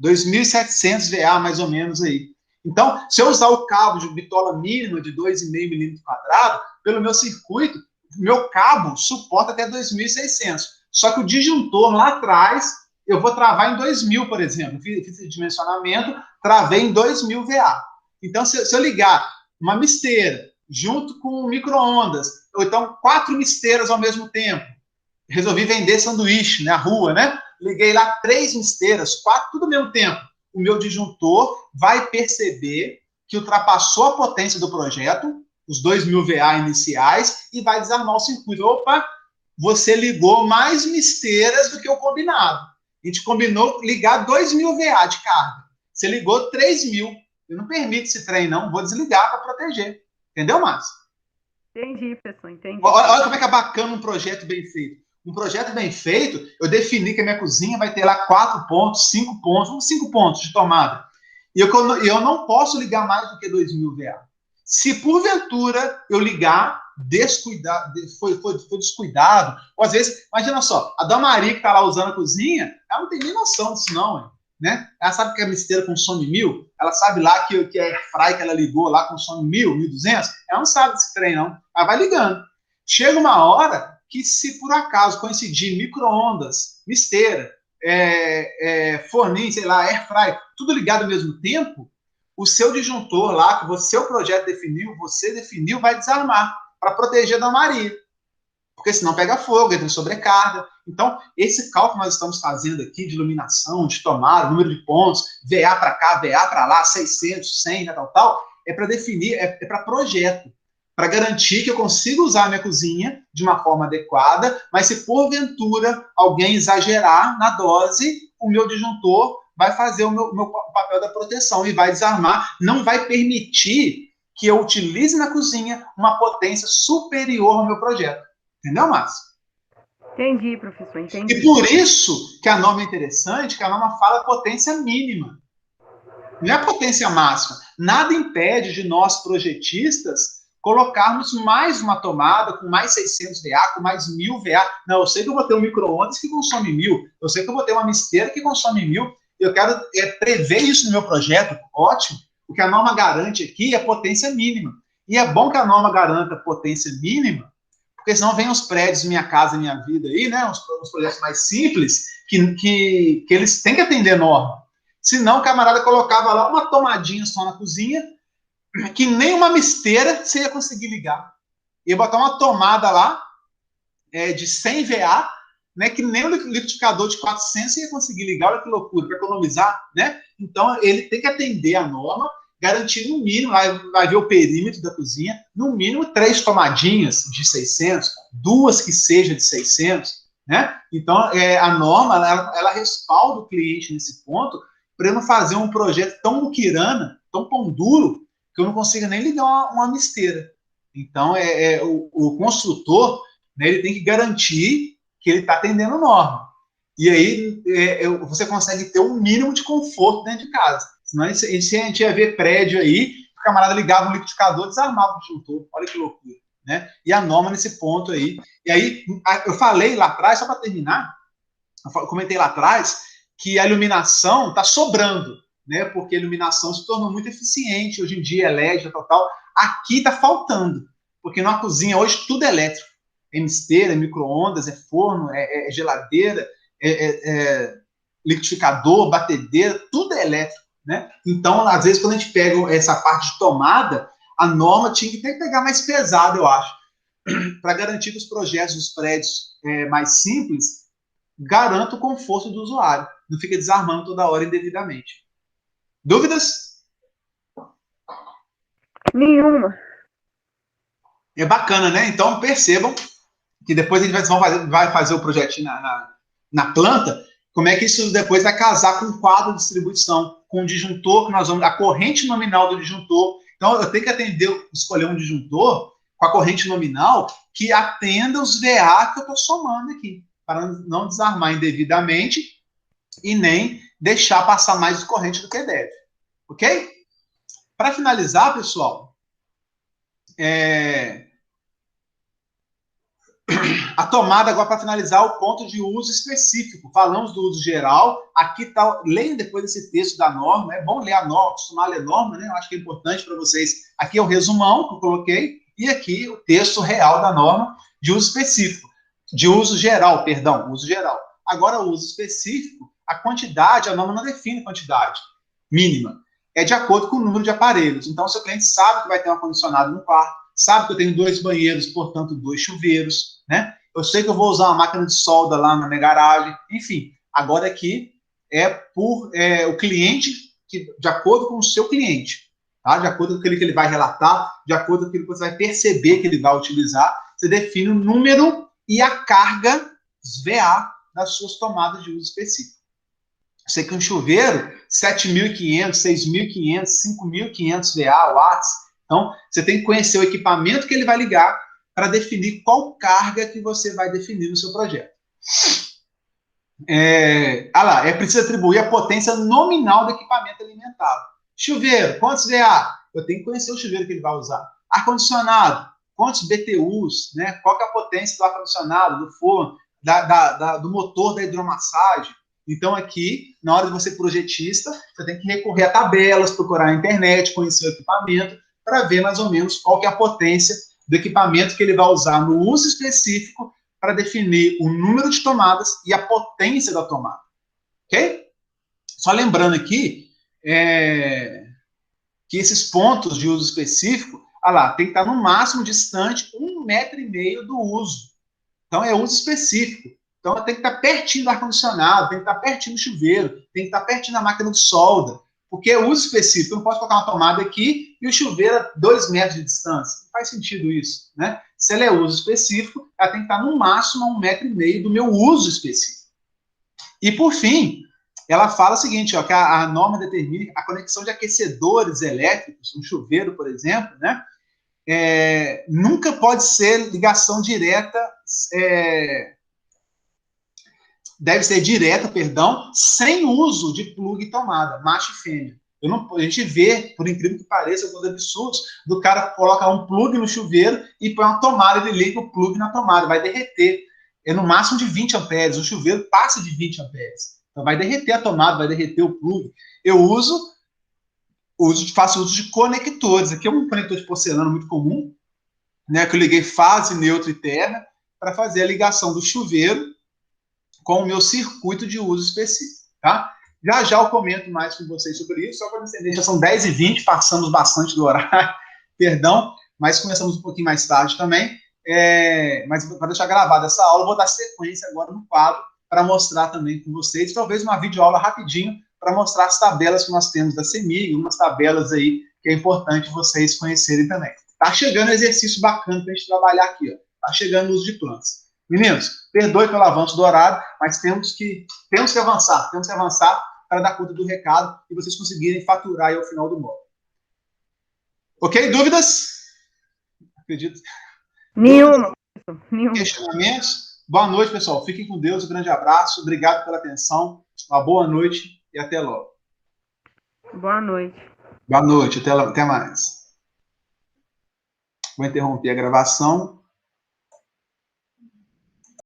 2.700 VA, mais ou menos aí. Então, se eu usar o cabo de bitola mínima de 2,5 milímetros quadrados, pelo meu circuito, meu cabo suporta até 2.600. Só que o disjuntor lá atrás, eu vou travar em 2.000, por exemplo. Fiz esse dimensionamento, travei em 2.000 VA. Então, se eu ligar uma misteira junto com um micro-ondas, ou então 4 misteiras ao mesmo tempo, resolvi vender sanduíche na rua, né? Liguei lá 3 misteiras, 4, tudo ao mesmo tempo. O meu disjuntor vai perceber que ultrapassou a potência do projeto, os 2.000 VA iniciais, e vai desarmar o circuito. Opa, você ligou mais misteiras do que o combinado. A gente combinou ligar 2.000 VA de carga. Você ligou 3.000. Eu não permito esse trem, não. Vou desligar para proteger. Entendeu, Márcio? Entendi, pessoal, entendi. Olha como é que é bacana um projeto bem feito. Um projeto bem feito, eu defini que a minha cozinha vai ter lá 4 pontos, 5 pontos, 5 pontos de tomada. E eu não posso ligar mais do que 2.000 VA. Se porventura eu ligar, foi descuidado, ou às vezes, imagina só, a Dona Maria que está lá usando a cozinha, ela não tem nem noção disso não, hein? né? Ela sabe que a misteira consome 1.000, ela sabe lá que a airfry que ela ligou lá consome 1.000, 1.200, ela não sabe desse trem, não. Ela vai ligando. Chega uma hora que, se por acaso coincidir micro-ondas, misteira, forninho, sei lá, airfry, tudo ligado ao mesmo tempo, o seu disjuntor lá, que o seu projeto definiu, você definiu, vai desarmar para proteger da Maria. Porque senão pega fogo, entra em sobrecarga. Então, esse cálculo que nós estamos fazendo aqui de iluminação, de tomada, número de pontos, VA para cá, VA para lá, 600, 100, tal, é para definir, é para projeto, para garantir que eu consiga usar a minha cozinha de uma forma adequada, mas se porventura alguém exagerar na dose, o meu disjuntor vai fazer o meu papel da proteção e vai desarmar, não vai permitir que eu utilize na cozinha uma potência superior ao meu projeto. Entendeu, Márcio? Entendi, professor, entendi. E por isso que a norma é interessante, que a norma fala potência mínima. Não é a potência máxima. Nada impede de nós, projetistas, colocarmos mais uma tomada com mais 600 VA, com mais 1.000 VA. Não, eu sei que eu vou ter um micro-ondas que consome 1.000. Eu sei que eu vou ter uma misteira que consome 1.000. Eu quero prever isso no meu projeto. Ótimo. O que a norma garante aqui é potência mínima. E é bom que a norma garanta potência mínima, porque senão vem os prédios Minha Casa Minha Vida aí, né? Os projetos mais simples, que eles têm que atender norma. Senão o camarada colocava lá uma tomadinha só na cozinha, que nem uma misteira você ia conseguir ligar. Ia botar uma tomada lá de 100 VA, né? Que nem um liquidificador de 400 você ia conseguir ligar. Olha que loucura, para economizar, né? Então ele tem que atender a norma, garantir no mínimo, vai ver o perímetro da cozinha, no mínimo 3 tomadinhas de 600, 2 que seja de 600, né? Então, a norma, ela respalda o cliente nesse ponto, para eu não fazer um projeto tão muquirana, tão pão duro, que eu não consiga nem ligar uma misteira. Então, o construtor, né, ele tem que garantir que ele está atendendo norma. E aí, você consegue ter um mínimo de conforto dentro de casa. Senão, se a gente ia ver prédio aí, o camarada ligava um liquidificador e desarmava o disjuntor. Olha que loucura, né? E a norma nesse ponto aí. E aí, eu falei lá atrás, só para terminar, eu comentei lá atrás que a iluminação está sobrando, né? Porque a iluminação se tornou muito eficiente. Hoje em dia, LED, tal. Aqui está faltando, porque na cozinha hoje tudo é elétrico. É misteira, é micro-ondas, é forno, é geladeira, liquidificador, batedeira, tudo é elétrico, né? Então, às vezes, quando a gente pega essa parte de tomada, a norma tinha que pegar mais pesado, eu acho, para garantir que os projetos dos prédios mais simples garantam o conforto do usuário, não fica desarmando toda hora indevidamente. Dúvidas? Nenhuma. É bacana, né? Então, percebam que depois a gente vai fazer o projetinho na planta, como é que isso depois vai casar com o quadro de distribuição, com o disjuntor, que nós vamos, a corrente nominal do disjuntor. Então, eu tenho que escolher um disjuntor com a corrente nominal que atenda os VA que eu estou somando aqui, para não desarmar indevidamente e nem deixar passar mais de corrente do que deve. Ok? Para finalizar, pessoal, a tomada, agora para finalizar, o ponto de uso específico. Falamos do uso geral. Aqui está, leiam depois esse texto da norma. É bom ler a norma, acostumar a ler norma, né? Eu acho que é importante para vocês. Aqui é o resumão que eu coloquei, e aqui o texto real da norma de uso específico. De uso geral, perdão, uso geral. Agora, o uso específico, a quantidade, a norma não define quantidade mínima. É de acordo com o número de aparelhos. Então, o seu cliente sabe que vai ter um ar-condicionado no quarto, sabe que eu tenho 2 banheiros, portanto, 2 chuveiros, né? Eu sei que eu vou usar uma máquina de solda lá na minha garagem. Enfim, agora aqui é por o cliente, de acordo com o seu cliente, tá? De acordo com aquilo que ele vai relatar, de acordo com aquilo que você vai perceber que ele vai utilizar, você define o número e a carga VA das suas tomadas de uso específico. Eu sei que um chuveiro, 7.500, 6.500, 5.500 VA, watts. Então, você tem que conhecer o equipamento que ele vai ligar para definir qual carga que você vai definir no seu projeto. É preciso atribuir a potência nominal do equipamento alimentado. Chuveiro, quantos VA? Eu tenho que conhecer o chuveiro que ele vai usar. Ar-condicionado, quantos BTUs, né? Qual que é a potência do ar-condicionado, do forno, do motor da hidromassagem. Então, aqui, na hora de você ser projetista, você tem que recorrer a tabelas, procurar na internet, conhecer o equipamento, para ver mais ou menos qual que é a potência do equipamento que ele vai usar no uso específico para definir o número de tomadas e a potência da tomada. Ok? Só lembrando aqui que esses pontos de uso específico, tem que estar no máximo distante 1,5 metro do uso. Então, é uso específico. Então, tem que estar pertinho do ar-condicionado, tem que estar pertinho do chuveiro, tem que estar pertinho da máquina de solda, porque é uso específico. Eu não posso colocar uma tomada aqui e o chuveiro a 2 metros de distância. Não faz sentido isso, né? Se ela é uso específico, ela tem que estar no máximo a 1,5 metro do meu uso específico. E, por fim, ela fala o seguinte, ó, que a norma determina a conexão de aquecedores elétricos, um chuveiro, por exemplo, né? Nunca pode ser ligação direta, deve ser direta, sem uso de plug e tomada, macho e fêmea. A gente vê, por incrível que pareça, alguns absurdos, do cara colocar um plug no chuveiro e põe uma tomada, ele liga o plug na tomada, vai derreter. É no máximo de 20 amperes, o chuveiro passa de 20 amperes. Então vai derreter a tomada, vai derreter o plug. Eu faço uso de conectores. Aqui é um conector de porcelana muito comum, né, que eu liguei fase, neutro e terra, para fazer a ligação do chuveiro com o meu circuito de uso específico, tá? Já eu comento mais com vocês sobre isso, só para me entender, já são 10h20, passamos bastante do horário, perdão, mas começamos um pouquinho mais tarde também, mas para deixar gravada essa aula, eu vou dar sequência agora no quadro, para mostrar também com vocês, talvez uma videoaula rapidinho, para mostrar as tabelas que nós temos da CEMIG, umas tabelas aí que é importante vocês conhecerem também. Tá chegando um exercício bacana para a gente trabalhar aqui, ó. Tá chegando o uso de plantas. Meninos, perdoe pelo avanço do horário, mas temos que avançar para dar conta do recado e vocês conseguirem faturar aí ao final do módulo. Ok? Dúvidas? Acredito. Nenhuma. Questionamentos? Boa noite, pessoal. Fiquem com Deus. Um grande abraço. Obrigado pela atenção. Uma boa noite e até logo. Boa noite. Boa noite. Até mais. Vou interromper a gravação.